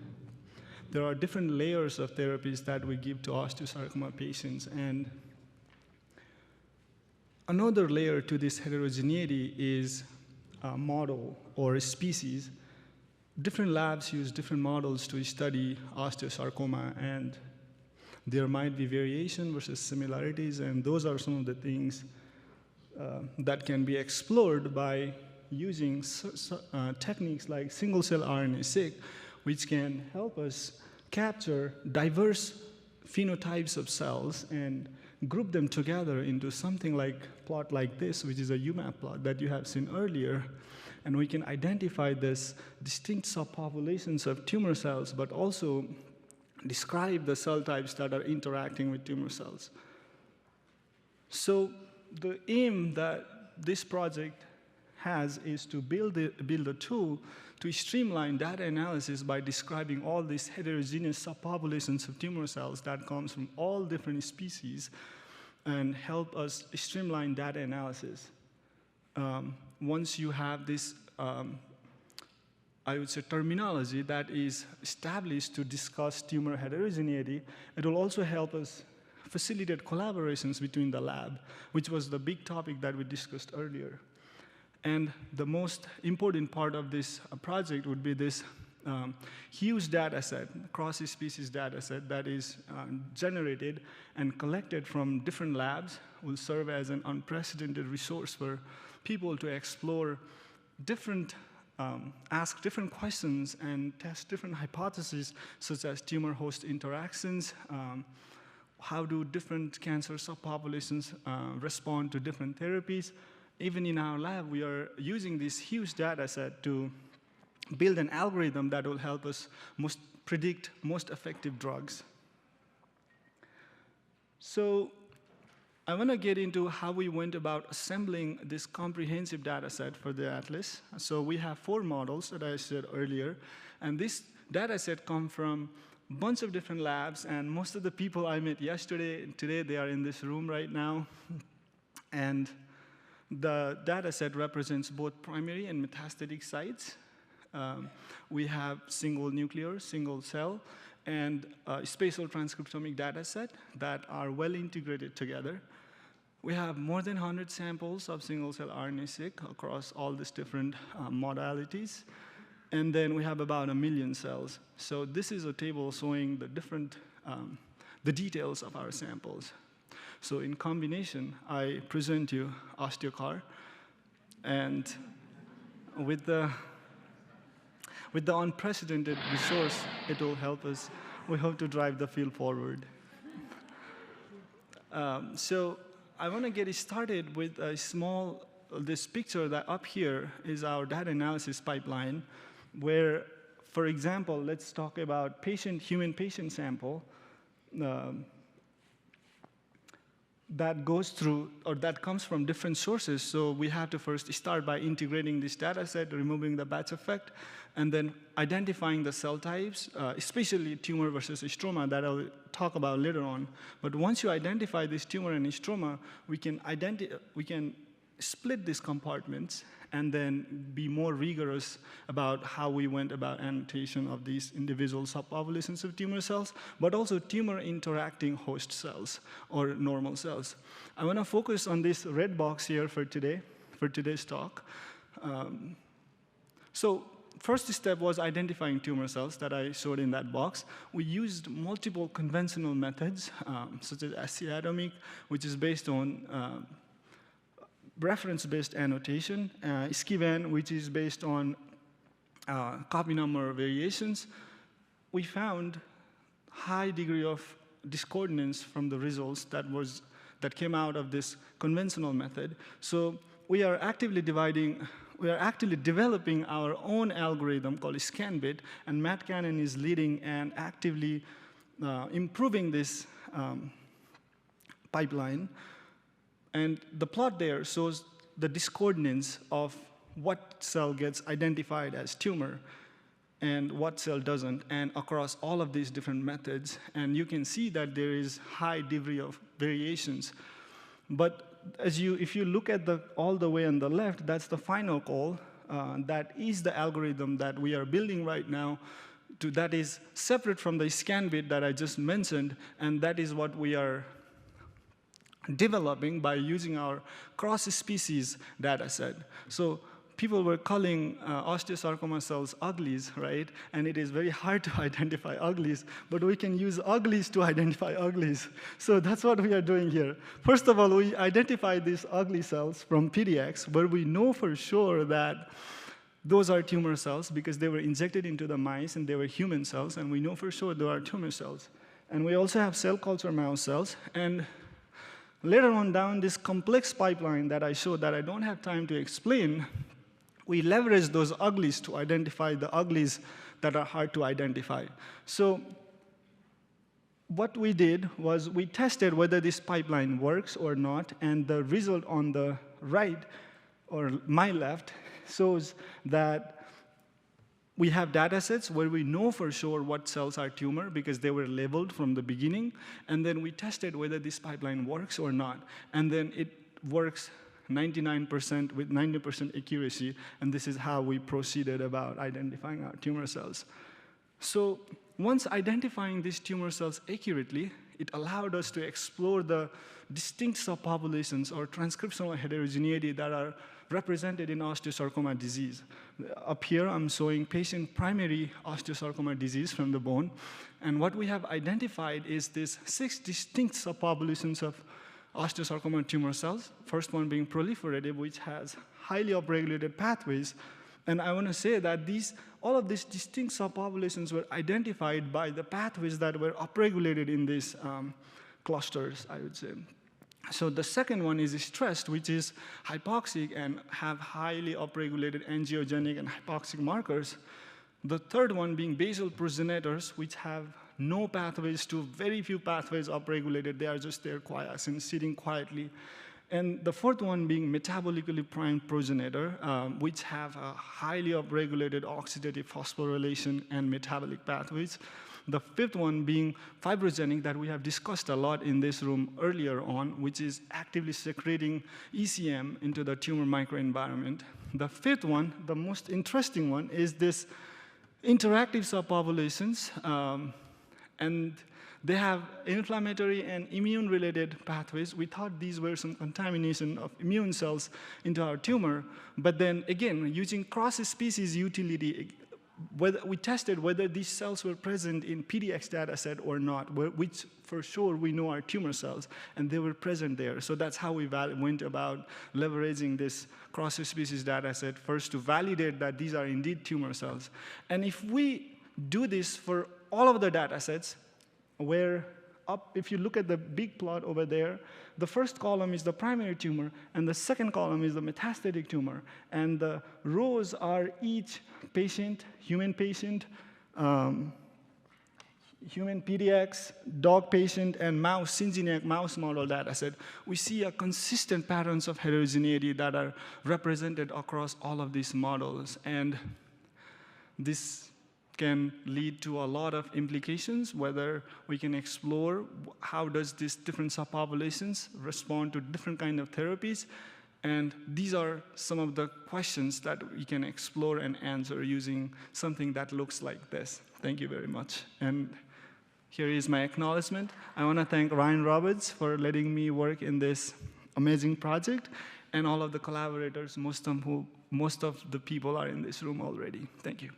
there are different layers of therapies that we give to osteosarcoma patients. And another layer to this heterogeneity is a model or a species. Different labs use different models to study osteosarcoma, and there might be variation versus similarities, and those are some of the things that can be explored by using techniques like single-cell RNA-seq, which can help us capture diverse phenotypes of cells and group them together into something like plot like this, which is a UMAP plot that you have seen earlier. And we can identify this distinct subpopulations of tumor cells, but also describe the cell types that are interacting with tumor cells. So the aim that this project has is to build a tool to streamline data analysis by describing all these heterogeneous subpopulations of tumor cells that comes from all different species and help us streamline data analysis. Once you have this, I would say, terminology that is established to discuss tumor heterogeneity, it will also help us facilitate collaborations between the lab, which was the big topic that we discussed earlier. And the most important part of this project would be this huge data set, cross-species data set that is generated and collected from different labs, will serve as an unprecedented resource for people to explore different, ask different questions and test different hypotheses, such as tumor-host interactions, how do different cancer subpopulations respond to different therapies. Even in our lab, we are using this huge data set to build an algorithm that will help us predict most effective drugs. So I want to get into how we went about assembling this comprehensive data set for the atlas. So we have 4 models that I said earlier, and this data set comes from a bunch of different labs, and most of the people I met yesterday and today, they are in this room right now. And the data set represents both primary and metastatic sites. We have single nuclear, single cell, and spatial transcriptomic data set that are well integrated together. We have more than 100 samples of single-cell RNA-seq across all these different modalities. And then we have about 1 million cells. So this is a table showing the different, the details of our samples. So in combination, I present you OsteoCAR, and with the unprecedented resource, it will help us. We hope to drive the field forward. So I want to get started with a this picture that up here is our data analysis pipeline, where, for example, let's talk about human patient sample. That goes through, or that comes from different sources. So we have to first start by integrating this data set, removing the batch effect, and then identifying the cell types, especially tumor versus stroma that I'll talk about later on. But once you identify this tumor and stroma, we can split these compartments and then be more rigorous about how we went about annotation of these individual subpopulations of tumor cells, but also tumor interacting host cells or normal cells. I want to focus on this red box here for today's talk. So first step was identifying tumor cells that I showed in that box. We used multiple conventional methods, such as steatomic, which is based on reference-based annotation, Ceelen, which is based on copy number variations. We found high degree of discordance from the results that came out of this conventional method. So we are actively developing our own algorithm called ScanBit, and Matt Cannon is leading and actively improving this pipeline. And the plot there shows the discordance of what cell gets identified as tumor and what cell doesn't, and across all of these different methods. And you can see that there is high degree of variations. But if you look at all the way on the left, that's the final call. That is the algorithm that we are building right now that is separate from the scan bit that I just mentioned, and that is what we are developing by using our cross-species data set. So people were calling osteosarcoma cells uglies, right? And it is very hard to identify uglies, but we can use uglies to identify uglies. So that's what we are doing here. First of all, we identify these ugly cells from PDX, where we know for sure that those are tumor cells because they were injected into the mice and they were human cells, and we know for sure they are tumor cells. And we also have cell culture mouse cells. And later on down this complex pipeline that I showed that I don't have time to explain, we leverage those uglies to identify the uglies that are hard to identify. So what we did was we tested whether this pipeline works or not, and the result on the right, or my left, shows that we have data sets where we know for sure what cells are tumor because they were labeled from the beginning, and then we tested whether this pipeline works or not, and then it works 99% with 90% accuracy, and this is how we proceeded about identifying our tumor cells. So once identifying these tumor cells accurately, it allowed us to explore the distinct subpopulations or transcriptional heterogeneity that are represented in osteosarcoma disease. Up here, I'm showing patient primary osteosarcoma disease from the bone, and what we have identified is these 6 distinct subpopulations of osteosarcoma tumor cells, first one being proliferative, which has highly upregulated pathways. And I want to say that all of these distinct subpopulations were identified by the pathways that were upregulated in these clusters, I would say. So the second one is stressed, which is hypoxic and have highly upregulated angiogenic and hypoxic markers. The third one being basal progenitors, which have no pathways to very few pathways upregulated. They are just there quiet and sitting quietly. And the fourth one being metabolically primed progenitor, which have a highly upregulated oxidative phosphorylation and metabolic pathways. The fifth one being fibrogenic that we have discussed a lot in this room earlier on, which is actively secreting ECM into the tumor microenvironment. The fifth one, the most interesting one, is this interactive subpopulations, and they have inflammatory and immune-related pathways. We thought these were some contamination of immune cells into our tumor, but then again, using cross-species utility, we tested whether these cells were present in PDX data set or not, which for sure we know are tumor cells, and they were present there. So that's how we went about leveraging this cross-species data set, first to validate that these are indeed tumor cells. And if we do this for all of the data sets, if you look at the big plot over there, the first column is the primary tumor, and the second column is the metastatic tumor. And the rows are each patient, human patient, human PDX, dog patient, and mouse, syngeneic mouse model data set. We see a consistent patterns of heterogeneity that are represented across all of these models. And this can lead to a lot of implications, whether we can explore how does these different subpopulations respond to different kind of therapies. And these are some of the questions that we can explore and answer using something that looks like this. Thank you very much. And here is my acknowledgement. I want to thank Ryan Roberts for letting me work in this amazing project, and all of the collaborators, most of the people are in this room already. Thank you.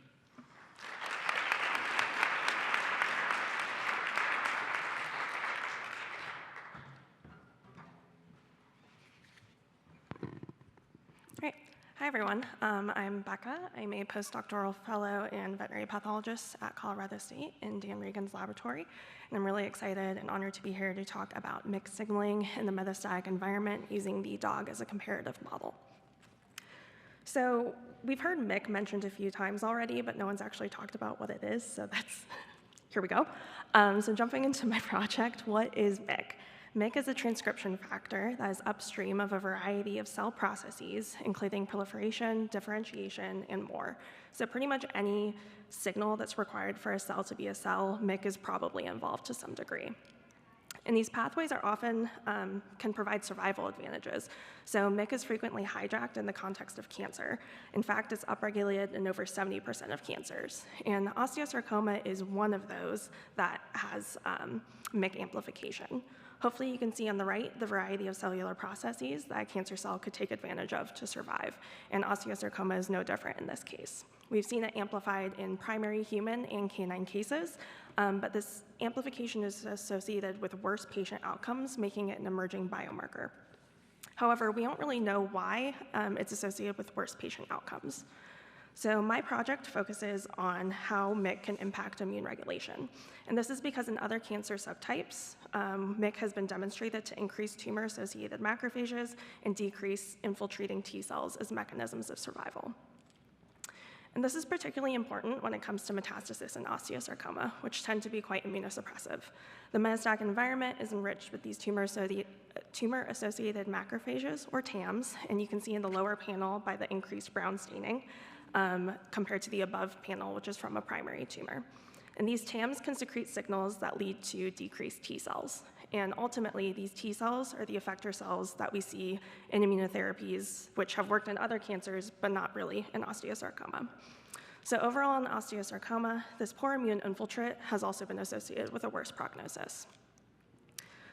Hi, everyone. I'm Becca. I'm a postdoctoral fellow and veterinary pathologist at Colorado State in Dan Regan's laboratory. And I'm really excited and honored to be here to talk about MYC signaling in the metastatic environment using the dog as a comparative model. So we've heard MYC mentioned a few times already, but no one's actually talked about what it is, so here we go. So jumping into my project, what is MYC? MYC is a transcription factor that is upstream of a variety of cell processes, including proliferation, differentiation, and more. So pretty much any signal that's required for a cell to be a cell, MYC is probably involved to some degree. And these pathways are often can provide survival advantages. So MYC is frequently hijacked in the context of cancer. In fact, it's upregulated in over 70% of cancers. And osteosarcoma is one of those that has MYC amplification. Hopefully you can see on the right the variety of cellular processes that a cancer cell could take advantage of to survive, and osteosarcoma is no different in this case. We've seen it amplified in primary human and canine cases, but this amplification is associated with worse patient outcomes, making it an emerging biomarker. However, we don't really know why it's associated with worse patient outcomes. So my project focuses on how MYC can impact immune regulation. And this is because in other cancer subtypes, MYC has been demonstrated to increase tumor-associated macrophages and decrease infiltrating T cells as mechanisms of survival. And this is particularly important when it comes to metastasis in osteosarcoma, which tend to be quite immunosuppressive. The metastatic environment is enriched with these tumor-associated macrophages, or TAMs, and you can see in the lower panel by the increased brown staining, compared to the above panel, which is from a primary tumor. And these TAMs can secrete signals that lead to decreased T cells. And ultimately, these T cells are the effector cells that we see in immunotherapies, which have worked in other cancers, but not really in osteosarcoma. So overall in osteosarcoma, this poor immune infiltrate has also been associated with a worse prognosis.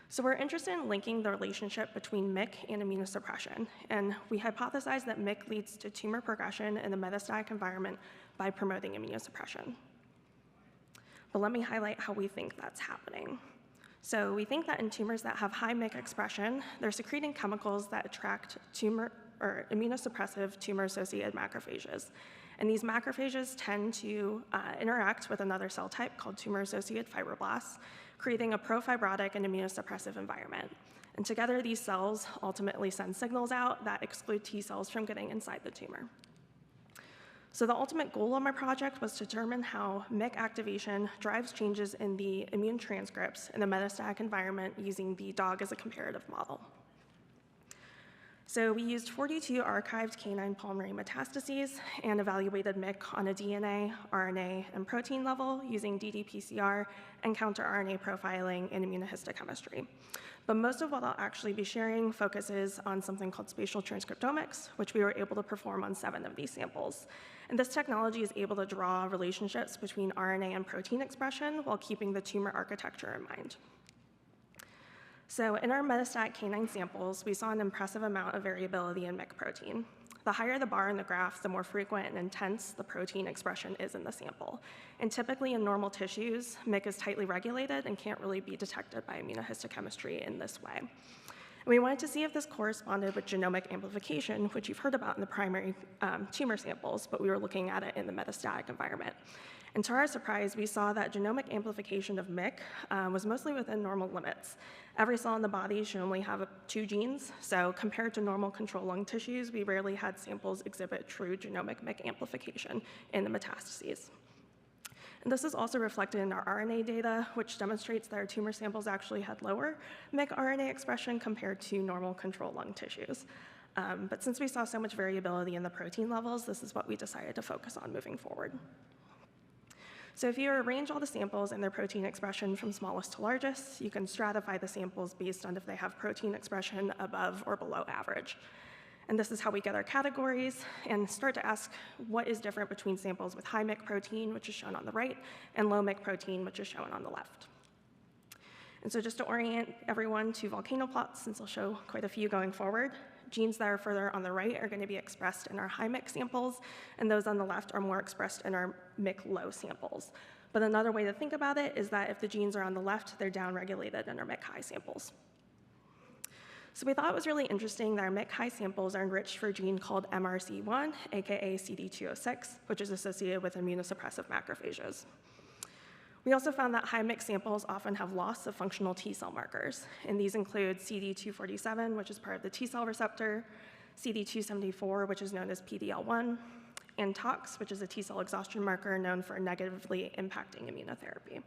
So we're interested in linking the relationship between MYC and immunosuppression, and we hypothesize that MYC leads to tumor progression in the metastatic environment by promoting immunosuppression. But let me highlight how we think that's happening. So we think that in tumors that have high MYC expression, they're secreting chemicals that attract immunosuppressive tumor-associated macrophages. And these macrophages tend to interact with another cell type called tumor-associated fibroblasts, creating a pro-fibrotic and immunosuppressive environment. And together, these cells ultimately send signals out that exclude T cells from getting inside the tumor. So the ultimate goal of my project was to determine how MYC activation drives changes in the immune transcripts in the metastatic environment using the dog as a comparative model. So we used 42 archived canine pulmonary metastases and evaluated MYC on a DNA, RNA, and protein level using ddPCR and counter-RNA profiling and immunohistochemistry. But most of what I'll actually be sharing focuses on something called spatial transcriptomics, which we were able to perform on 7 of these samples. And this technology is able to draw relationships between RNA and protein expression while keeping the tumor architecture in mind. So in our metastatic canine samples, we saw an impressive amount of variability in MYC protein. The higher the bar in the graph, the more frequent and intense the protein expression is in the sample. And typically in normal tissues, MYC is tightly regulated and can't really be detected by immunohistochemistry in this way. And we wanted to see if this corresponded with genomic amplification, which you've heard about in the primary tumor samples, but we were looking at it in the metastatic environment. And to our surprise, we saw that genomic amplification of MYC was mostly within normal limits. Every cell in the body should only have 2 genes, so compared to normal control lung tissues, we rarely had samples exhibit true genomic MYC amplification in the metastases. And this is also reflected in our RNA data, which demonstrates that our tumor samples actually had lower MYC RNA expression compared to normal control lung tissues. But since we saw so much variability in the protein levels, this is what we decided to focus on moving forward. So if you arrange all the samples and their protein expression from smallest to largest, you can stratify the samples based on if they have protein expression above or below average. And this is how we get our categories and start to ask what is different between samples with high MYC protein, which is shown on the right, and low MYC protein, which is shown on the left. And so just to orient everyone to volcano plots, since I'll show quite a few going forward, genes that are further on the right are going to be expressed in our high MYC samples, and those on the left are more expressed in our MYC low samples. But another way to think about it is that if the genes are on the left, they're downregulated in our MYC high samples. So we thought it was really interesting that our MYC high samples are enriched for a gene called MRC1, aka CD206, which is associated with immunosuppressive macrophages. We also found that high MYC samples often have loss of functional T cell markers, and these include CD247, which is part of the T cell receptor, CD274, which is known as PDL1, and TOX, which is a T cell exhaustion marker known for negatively impacting immunotherapy.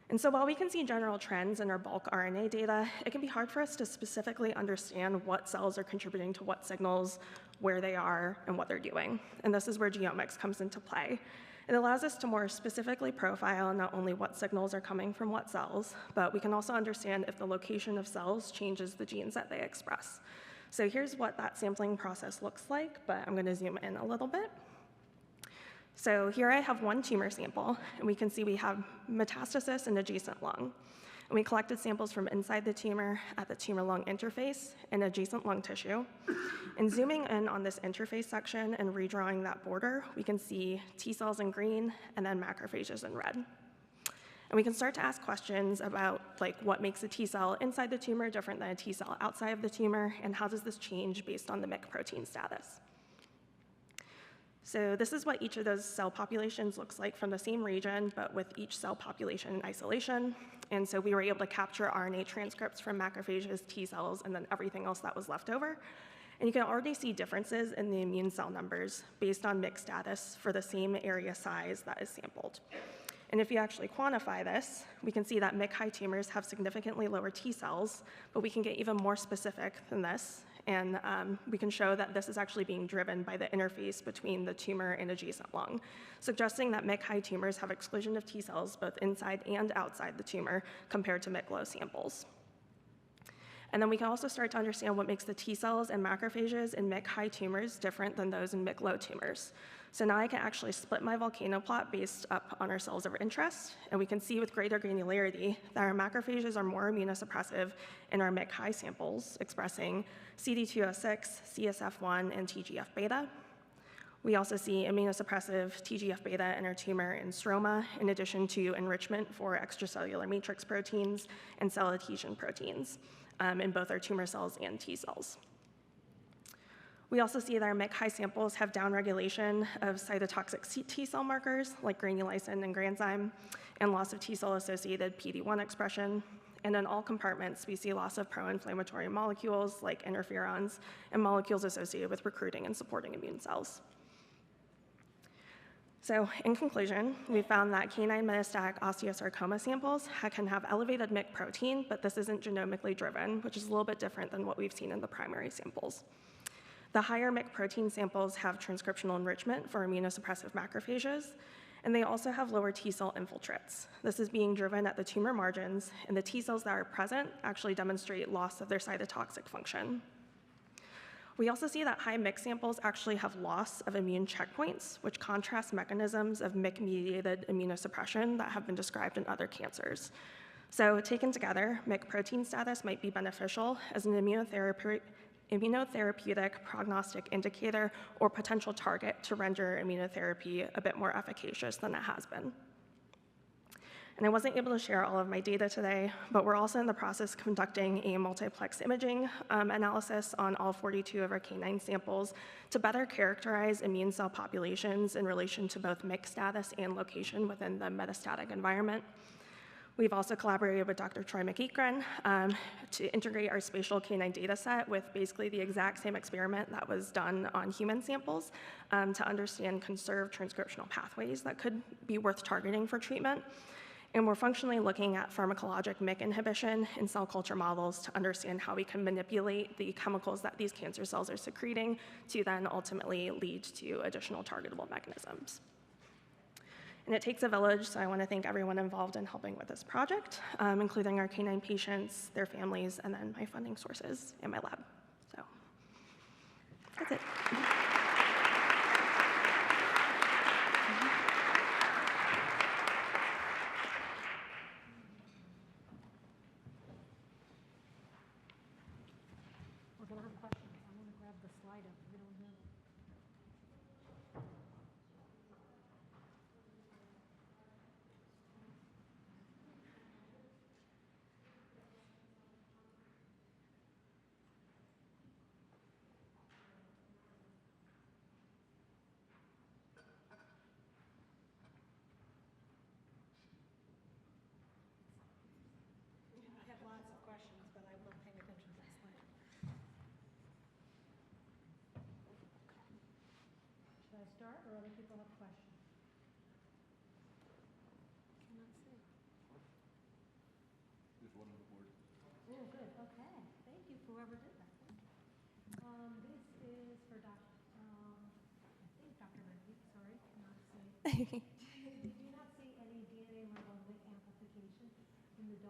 And so while we can see general trends in our bulk RNA data, it can be hard for us to specifically understand what cells are contributing to what signals, where they are, and what they're doing. And this is where genomics comes into play. It allows us to more specifically profile not only what signals are coming from what cells, but we can also understand if the location of cells changes the genes that they express. So here's what that sampling process looks like, but I'm going to zoom in a little bit. So here I have one tumor sample, and we can see we have metastasis in adjacent lung. And we collected samples from inside the tumor at the tumor-lung interface and adjacent lung tissue. And zooming in on this interface section and redrawing that border, we can see T cells in green and then macrophages in red. And we can start to ask questions about what makes a T cell inside the tumor different than a T cell outside of the tumor, and how does this change based on the MYC protein status. So this is what each of those cell populations looks like from the same region, but with each cell population in isolation. And so we were able to capture RNA transcripts from macrophages, T cells, and then everything else that was left over. And you can already see differences in the immune cell numbers based on MYC status for the same area size that is sampled. And if you actually quantify this, we can see that MYC high tumors have significantly lower T cells, but we can get even more specific than this. And we can show that this is actually being driven by the interface between the tumor and adjacent lung, suggesting that MYC high tumors have exclusion of T cells both inside and outside the tumor compared to MYC low samples. And then we can also start to understand what makes the T cells and macrophages in MYC high tumors different than those in MYC low tumors. So now I can actually split my volcano plot based up on our cells of interest, and we can see with greater granularity that our macrophages are more immunosuppressive in our MYC high samples, expressing CD206, CSF1, and TGF-beta. We also see immunosuppressive TGF-beta in our tumor and stroma, in addition to enrichment for extracellular matrix proteins and cell adhesion proteins in both our tumor cells and T cells. We also see that our MYC high samples have downregulation of cytotoxic T cell markers like granulysin and granzyme, and loss of T cell associated PD-1 expression. And in all compartments, we see loss of pro-inflammatory molecules like interferons and molecules associated with recruiting and supporting immune cells. So in conclusion, we found that canine metastatic osteosarcoma samples can have elevated MYC protein, but this isn't genomically driven, which is a little bit different than what we've seen in the primary samples. The higher MYC protein samples have transcriptional enrichment for immunosuppressive macrophages, and they also have lower T cell infiltrates. This is being driven at the tumor margins, and the T cells that are present actually demonstrate loss of their cytotoxic function. We also see that high MYC samples actually have loss of immune checkpoints, which contrasts mechanisms of MYC-mediated immunosuppression that have been described in other cancers. So taken together, MYC protein status might be beneficial as an immunotherapeutic prognostic indicator or potential target to render immunotherapy a bit more efficacious than it has been. And I wasn't able to share all of my data today, but we're also in the process of conducting a multiplex imaging analysis on all 42 of our canine samples to better characterize immune cell populations in relation to both MYC status and location within the metastatic environment. We've also collaborated with Dr. Troy McEachran to integrate our spatial canine data set with basically the exact same experiment that was done on human samples to understand conserved transcriptional pathways that could be worth targeting for treatment. And we're functionally looking at pharmacologic MYC inhibition in cell culture models to understand how we can manipulate the chemicals that these cancer cells are secreting to then ultimately lead to additional targetable mechanisms. And it takes a village, so I want to thank everyone involved in helping with this project, including our canine patients, their families, and then my funding sources in my lab. So that's it. We're going to have questions. I'm going to grab the slide up. We don't have it. I have lots of questions, but I'm not paying attention to the slide. Should I start, or other people have questions? Cannot see. There's one on the board. Oh, good, okay. Thank you, whoever did that. This is for I think Dr. Matthew, sorry, cannot see.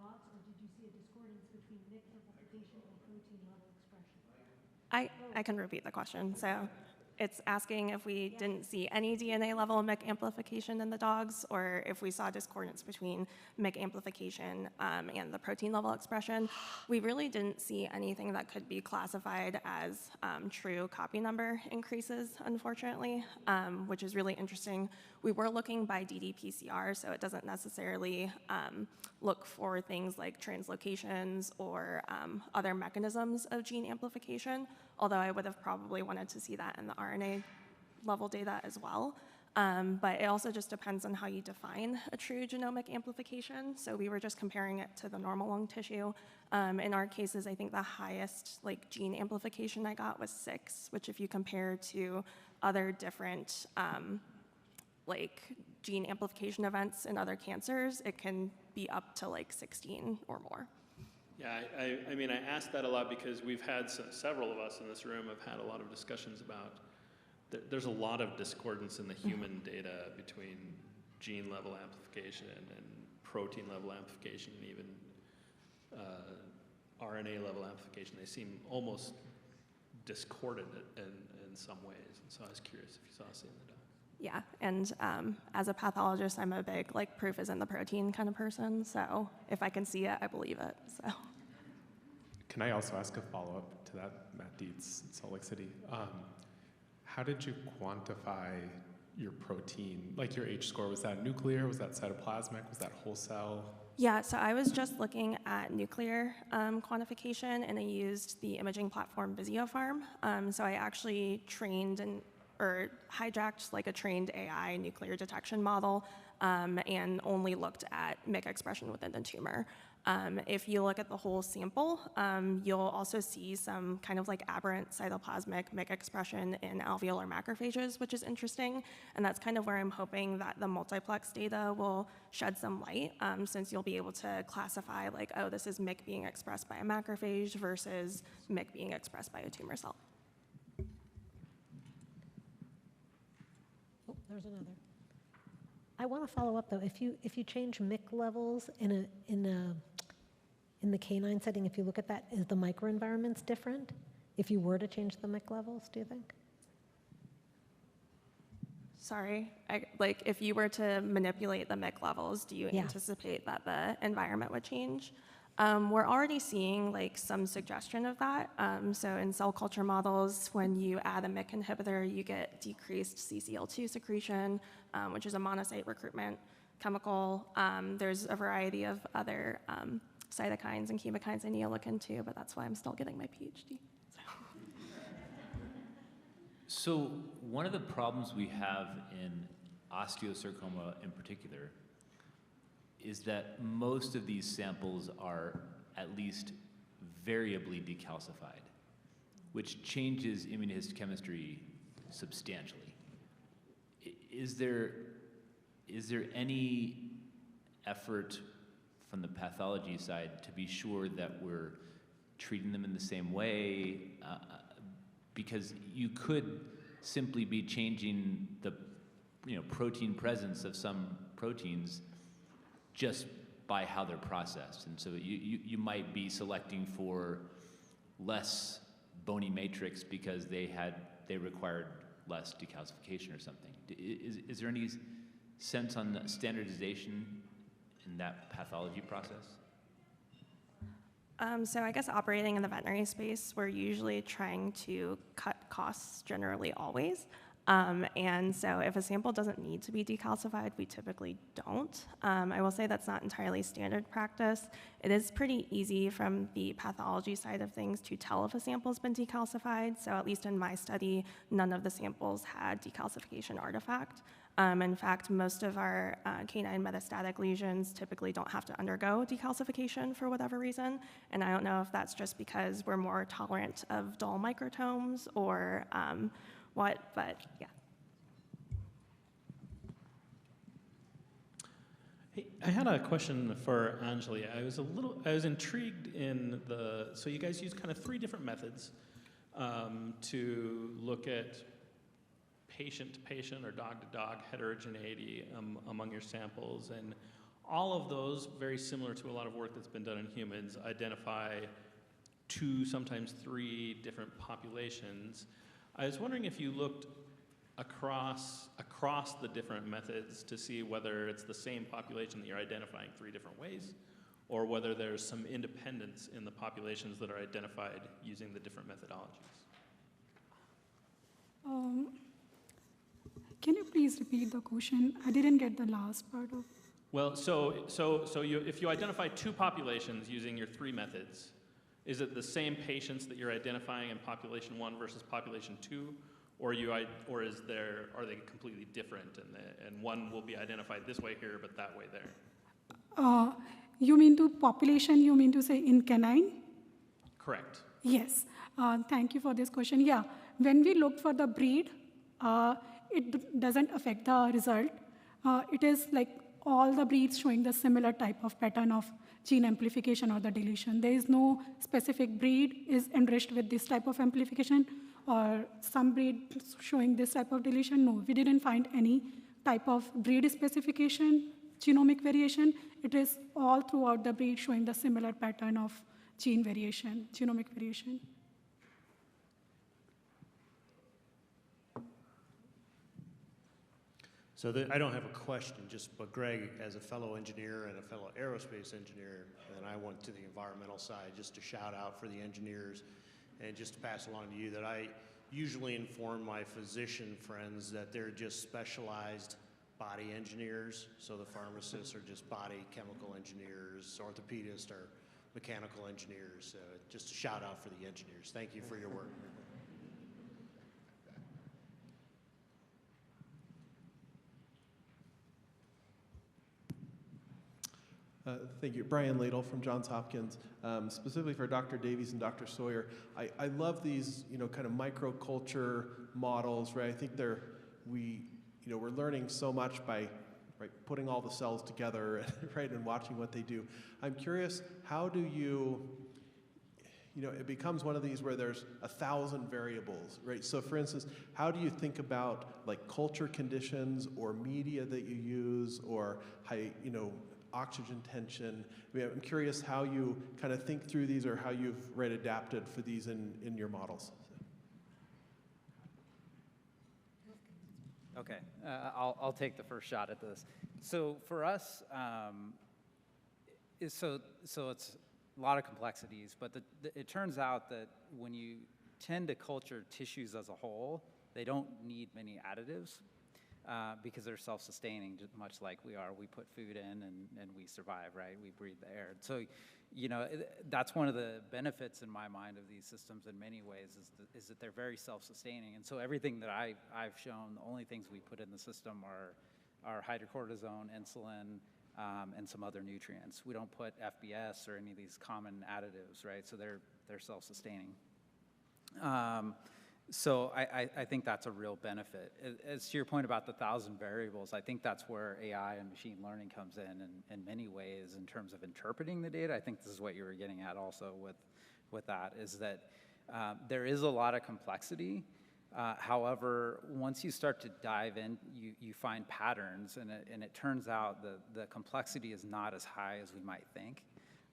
dogs, or did you see a discordance between MYC amplification and protein level expression? I can repeat the question. So it's asking if we didn't see any DNA level MYC amplification in the dogs, or if we saw discordance between MYC amplification and the protein level expression. We really didn't see anything that could be classified as true copy number increases, unfortunately, which is really interesting. We were looking by ddPCR, so it doesn't necessarily look for things like translocations or other mechanisms of gene amplification, although I would have probably wanted to see that in the RNA level data as well. But it also just depends on how you define a true genomic amplification. So we were just comparing it to the normal lung tissue. In our cases, I think the highest gene amplification I got was 6, which if you compare to other different gene amplification events in other cancers, it can be up to 16 or more. Yeah, I mean, I asked that a lot because we've had several of us in this room have had a lot of discussions about there's a lot of discordance in the human data between gene level amplification and protein level amplification and even RNA level amplification. They seem almost discordant in some ways. And so I was curious if you saw us in the doc. Yeah, and as a pathologist, I'm a big proof is in the protein kind of person. So if I can see it, I believe it. So. Can I also ask a follow-up to that, Matt Dietz, Salt Lake City? How did you quantify your protein? Like your H-score, was that nuclear? Was that cytoplasmic? Was that whole cell? Yeah, so I was just looking at nuclear quantification, and I used the imaging platform Visiopharm. So I actually trained or hijacked a trained AI nuclear detection model and only looked at MYC expression within the tumor. If you look at the whole sample, you'll also see some kind of aberrant cytoplasmic MYC expression in alveolar macrophages, which is interesting. And that's kind of where I'm hoping that the multiplex data will shed some light, since you'll be able to classify oh, this is MYC being expressed by a macrophage versus MYC being expressed by a tumor cell. Oh, there's another. I want to follow up though. If you change MYC levels in the canine setting, if you look at that, is the microenvironments different? If you were to change the MYC levels, do you think? Sorry, if you were to manipulate the MYC levels, do you anticipate that the environment would change? We're already seeing some suggestion of that. So in cell culture models, when you add a MYC inhibitor, you get decreased CCL2 secretion, which is a monocyte recruitment chemical. There's a variety of other cytokines and chemokines I need to look into, but that's why I'm still getting my PhD. So one of the problems we have in osteosarcoma in particular is that most of these samples are at least variably decalcified, which changes immunohistochemistry substantially. Is there any effort from the pathology side to be sure that we're treating them in the same way? Because you could simply be changing the protein presence of some proteins just by how they're processed. And so you might be selecting for less bony matrix because they required less decalcification or something. Is there any sense on the standardization in that pathology process? So I guess operating in the veterinary space, we're usually trying to cut costs generally always. And so if a sample doesn't need to be decalcified, we typically don't. I will say that's not entirely standard practice. It is pretty easy from the pathology side of things to tell if a sample's been decalcified. So at least in my study, none of the samples had decalcification artifact. In fact, most of our canine metastatic lesions typically don't have to undergo decalcification for whatever reason. And I don't know if that's just because we're more tolerant of dull microtomes or what, but yeah. Hey, I had a question for Anjali. I was intrigued in so you guys use kind of 3 different methods to look at patient-to-patient or dog-to-dog heterogeneity among your samples. And all of those, very similar to a lot of work that's been done in humans, identify 2, sometimes 3 different populations. I was wondering if you looked across the different methods to see whether it's the same population that you're identifying 3 different ways, or whether there's some independence in the populations that are identified using the different methodologies. Can you please repeat the question? I didn't get the last part of. Well, if you identify 2 populations using your 3 methods, is it the same patients that you're identifying in population 1 versus population 2, or are they completely different, and one will be identified this way here, but that way there? You mean to population, you mean to say in canine? Correct. Yes. Thank you for this question. Yeah, when we look for the breed, it doesn't affect the result. It is like all the breeds showing the similar type of pattern of gene amplification or the deletion. There is no specific breed is enriched with this type of amplification or some breed showing this type of deletion. No, we didn't find any type of breed specification, genomic variation. It is all throughout the breed showing the similar pattern of gene variation, genomic variation. So I don't have a question, but Greg, as a fellow engineer and a fellow aerospace engineer, and I went to the environmental side, just to shout out for the engineers and just to pass along to you that I usually inform my physician friends that they're just specialized body engineers. So the pharmacists are just body chemical engineers, orthopedists are mechanical engineers. So just a shout out for the engineers. Thank you for your work. Thank you. Brian Ladle from Johns Hopkins. Specifically for Dr. Davies and Dr. Sawyer, I love these, kind of microculture models, right? I think we're learning so much by putting all the cells together, right, and watching what they do. I'm curious, how do you, it becomes one of these where there's 1,000 variables, right? So for instance, how do you think about culture conditions or media that you use or oxygen tension? I'm curious how you kind of think through these or how you've adapted for these in your models. Okay, I'll take the first shot at this. So for us, it's a lot of complexities, but it turns out that when you tend to culture tissues as a whole, they don't need many additives. Because they're self-sustaining, much like we are. We put food in and we survive, right? We breathe the air. So, that's one of the benefits in my mind of these systems in many ways is that they're very self-sustaining. And so everything that I've shown, the only things we put in the system are hydrocortisone, insulin, and some other nutrients. We don't put FBS or any of these common additives, right? So they're self-sustaining. So I think that's a real benefit. As to your point about the 1,000 variables, I think that's where AI and machine learning comes in many ways in terms of interpreting the data. I think this is what you were getting at also with that, is that there is a lot of complexity. However, once you start to dive in, you find patterns, and it turns out the complexity is not as high as we might think.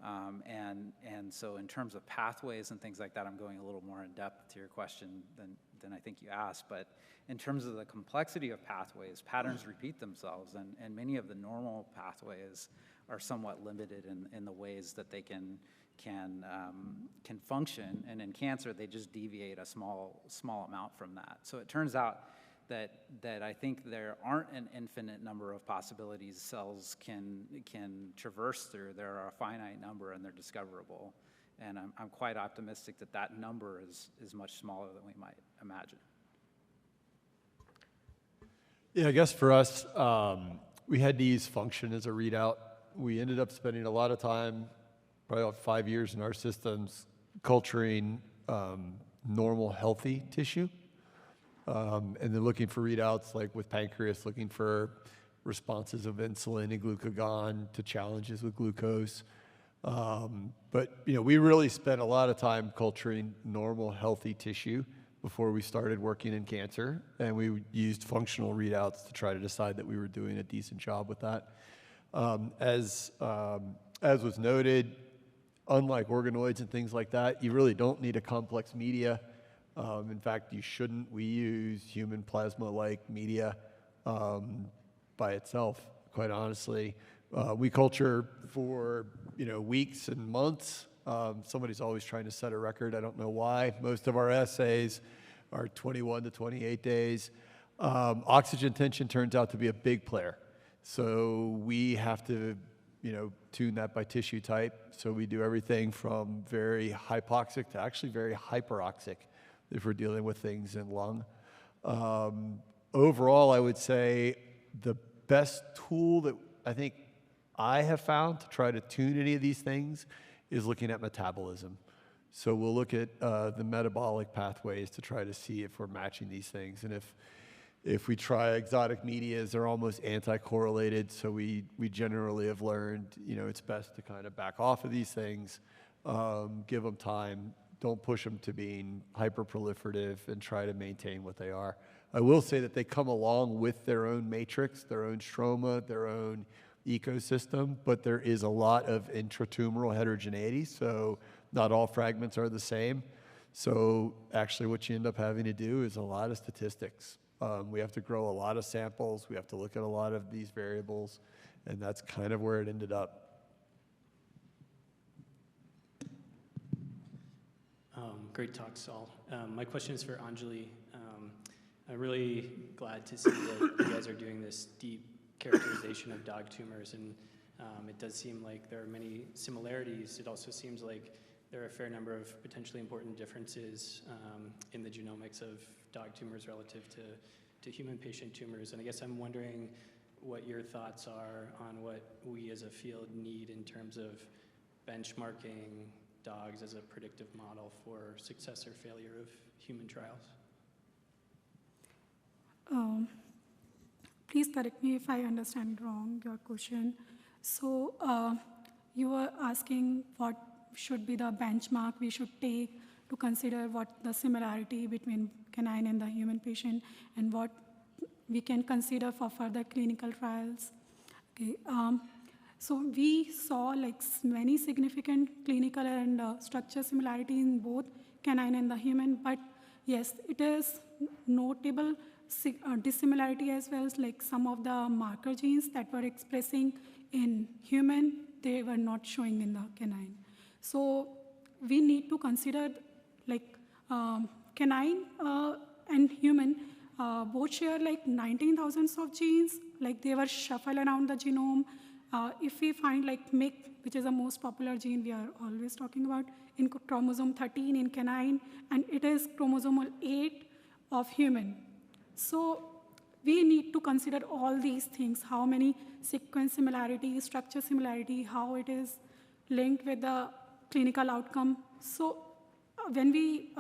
And so in terms of pathways and things like that, I'm going a little more in depth to your question than I think you asked. But in terms of the complexity of pathways, patterns repeat themselves, and many of the normal pathways are somewhat limited in the ways that they can function. And in cancer, they just deviate a small amount from that. So it turns out that I think there aren't an infinite number of possibilities cells can traverse through. There are a finite number, and they're discoverable. And I'm quite optimistic that number is much smaller than we might imagine. Yeah, I guess for us, we had to use function as a readout. We ended up spending a lot of time, probably about 5 years in our systems, culturing normal, healthy tissue. And then looking for readouts like with pancreas, looking for responses of insulin and glucagon to challenges with glucose. But we really spent a lot of time culturing normal, healthy tissue before we started working in cancer. And we used functional readouts to try to decide that we were doing a decent job with that. As was noted, unlike organoids and things like that, you really don't need a complex media. In fact, you shouldn't. We use human plasma-like media by itself, quite honestly. We culture for weeks and months. Somebody's always trying to set a record. I don't know why. Most of our assays are 21 to 28 days. Oxygen tension turns out to be a big player. So we have to tune that by tissue type. So we do everything from very hypoxic to actually very hyperoxic if we're dealing with things in lung. Overall, I would say the best tool that I think I have found to try to tune any of these things is looking at metabolism. So we'll look at the metabolic pathways to try to see if we're matching these things. And if we try exotic medias, they're almost anti-correlated. So we generally have learned, it's best to kind of back off of these things, give them time, don't push them to being hyperproliferative, and try to maintain what they are. I will say that they come along with their own matrix, their own stroma, their own ecosystem, but there is a lot of intratumoral heterogeneity, so not all fragments are the same. So actually what you end up having to do is a lot of statistics. We have to grow a lot of samples, we have to look at a lot of these variables, and that's kind of where it ended up. Great talks, all. My question is for Anjali. I'm really glad to see that you guys are doing this deep characterization of dog tumors, and it does seem like there are many similarities. It also seems like there are a fair number of potentially important differences in the genomics of dog tumors relative to human patient tumors. And I guess I'm wondering what your thoughts are on what we as a field need in terms of benchmarking dogs as a predictive model for success or failure of human trials. Please correct me if I understand wrong your question. So you were asking what should be the benchmark we should take to consider what the similarity between canine and the human patient and what we can consider for further clinical trials. Okay. So we saw many significant clinical and structure similarity in both canine and the human, but yes, it is notable dissimilarity as well as some of the marker genes that were expressing in human, they were not showing in the canine. So we need to consider canine and human both share 19,000 of genes, they were shuffled around the genome. If we find MYC, which is the most popular gene we are always talking about, in chromosome 13 in canine, and it is chromosomal 8 of human. So we need to consider all these things, how many sequence similarity, structure similarity, how it is linked with the clinical outcome. So when we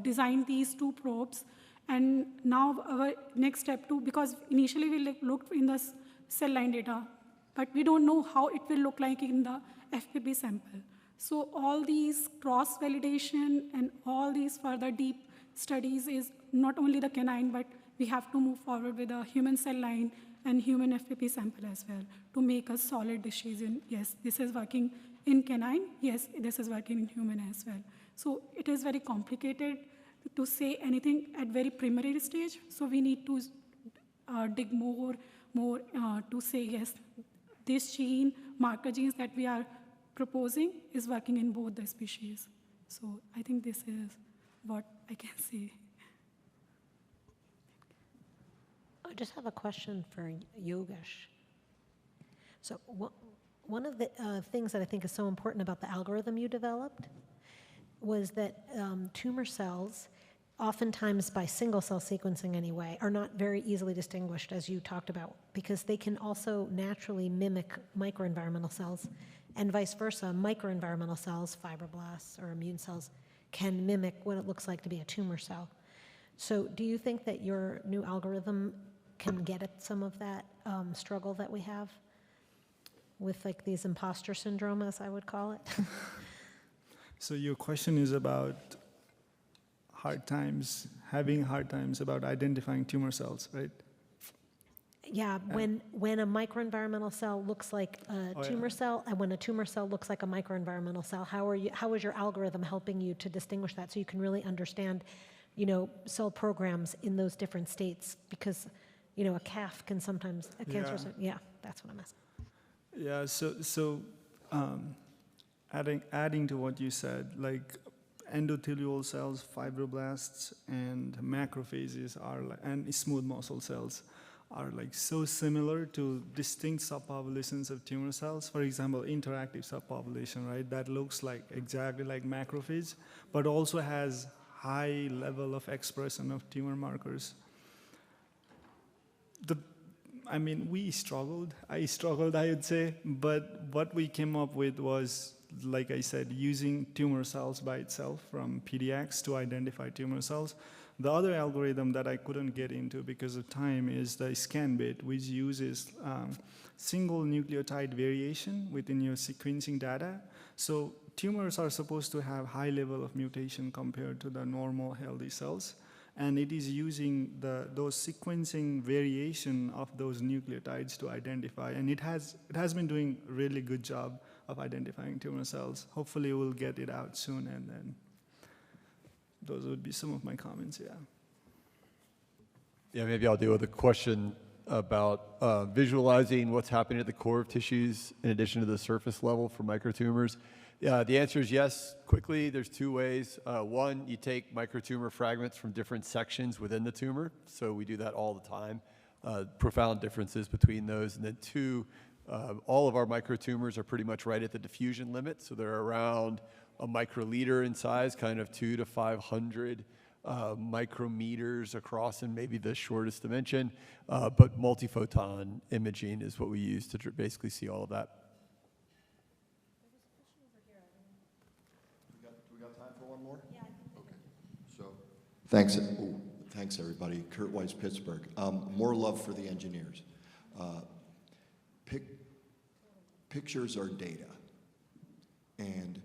designed these two probes, and now our next step too, because initially we looked in the cell line data, but we don't know how it will look like in the FPP sample. So all these cross-validation and all these further deep studies is not only the canine, but we have to move forward with a human cell line and human FPP sample as well to make a solid decision. Yes, this is working in canine. Yes, this is working in human as well. So it is very complicated to say anything at very preliminary stage. So we need to dig more to say, yes, this gene, marker genes that we are proposing is working in both the species. So I think this is what I can say. I just have a question for Yogesh. So one of the things that I think is so important about the algorithm you developed was that tumor cells, oftentimes by single cell sequencing anyway, are not very easily distinguished, as you talked about, because they can also naturally mimic microenvironmental cells, and vice versa. Microenvironmental cells, fibroblasts or immune cells, can mimic what it looks like to be a tumor cell. So do you think that your new algorithm can get at some of that struggle that we have with these imposter syndrome, as I would call it? So your question is about having hard times about identifying tumor cells, right? Yeah, when a microenvironmental cell looks like a tumor cell, and when a tumor cell looks like a microenvironmental cell, how is your algorithm helping you to distinguish that so you can really understand, cell programs in those different states? Because, a calf can sometimes, a cancer, that's what I'm asking. Yeah, so adding to what you said, like endothelial cells, fibroblasts, and macrophages and smooth muscle cells are like so similar to distinct subpopulations of tumor cells. For example, interactive subpopulation, right? That looks like exactly like macrophage, but also has high level of expression of tumor markers. I struggled, I would say, but what we came up with was, like I said, using tumor cells by itself from PDX to identify tumor cells. The other algorithm that I couldn't get into because of time is the ScanBit, which uses single nucleotide variation within your sequencing data. So tumors are supposed to have high level of mutation compared to the normal healthy cells. And it is using those sequencing variation of those nucleotides to identify. And it has been doing a really good job of identifying tumor cells. Hopefully we'll get it out soon, and then those would be some of my comments, Yeah, maybe I'll deal with a question about visualizing what's happening at the core of tissues in addition to the surface level for microtumors. Yeah, the answer is yes. Quickly, there's two ways. One, you take microtumor fragments from different sections within the tumor. So we do that all the time. Profound differences between those. And then two, all of our microtumors are pretty much right at the diffusion limit. So they're around a microliter in size, kind of 200 to 500 micrometers across in maybe the shortest dimension. But multiphoton imaging is what we use to basically see all of that. We got time for one more? Yeah. Okay. So, thanks everybody. Kurt Weiss, Pittsburgh. More love for the engineers. Pictures are data, and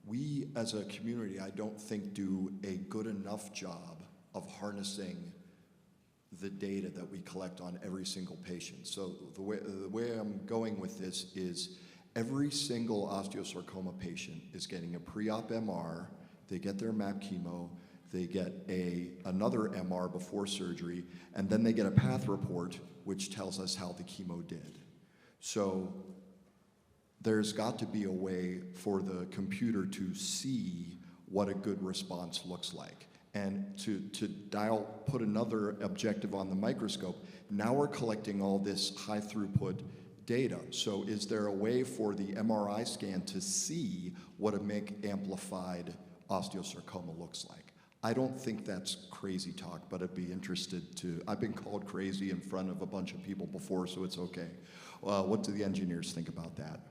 we as a community, I don't think, do a good enough job of harnessing the data that we collect on every single patient. So the way I'm going with this is every single osteosarcoma patient is getting a pre-op MR, they get their MAP chemo, they get another MR before surgery, and then they get a path report which tells us how the chemo did. So there's got to be a way for the computer to see what a good response looks like. And to put another objective on the microscope, now we're collecting all this high throughput data. So is there a way for the MRI scan to see what a MYC amplified osteosarcoma looks like? I don't think that's crazy talk, but I'd be interested to, I've been called crazy in front of a bunch of people before, so it's okay. What do the engineers think about that?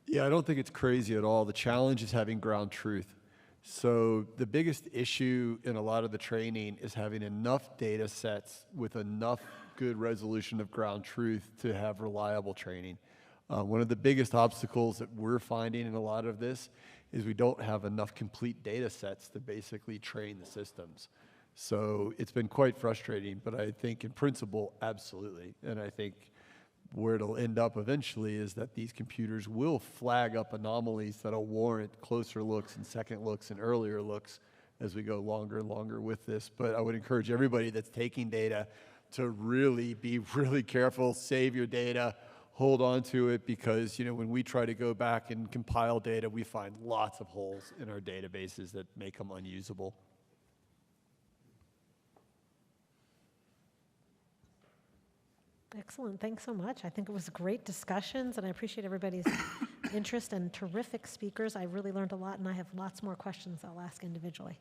Yeah, I don't think it's crazy at all. The challenge is having ground truth. So the biggest issue in a lot of the training is having enough data sets with enough good resolution of ground truth to have reliable training. One of the biggest obstacles that we're finding in a lot of this is we don't have enough complete data sets to basically train the systems. So it's been quite frustrating, but I think in principle, absolutely. And I think where it'll end up eventually is that these computers will flag up anomalies that'll warrant closer looks and second looks and earlier looks as we go longer and longer with this. But I would encourage everybody that's taking data to really be really careful, save your data, hold on to it, because when we try to go back and compile data, we find lots of holes in our databases that make them unusable. Excellent. Thanks so much. I think it was great discussions, and I appreciate everybody's interest and terrific speakers. I really learned a lot, and I have lots more questions I'll ask individually.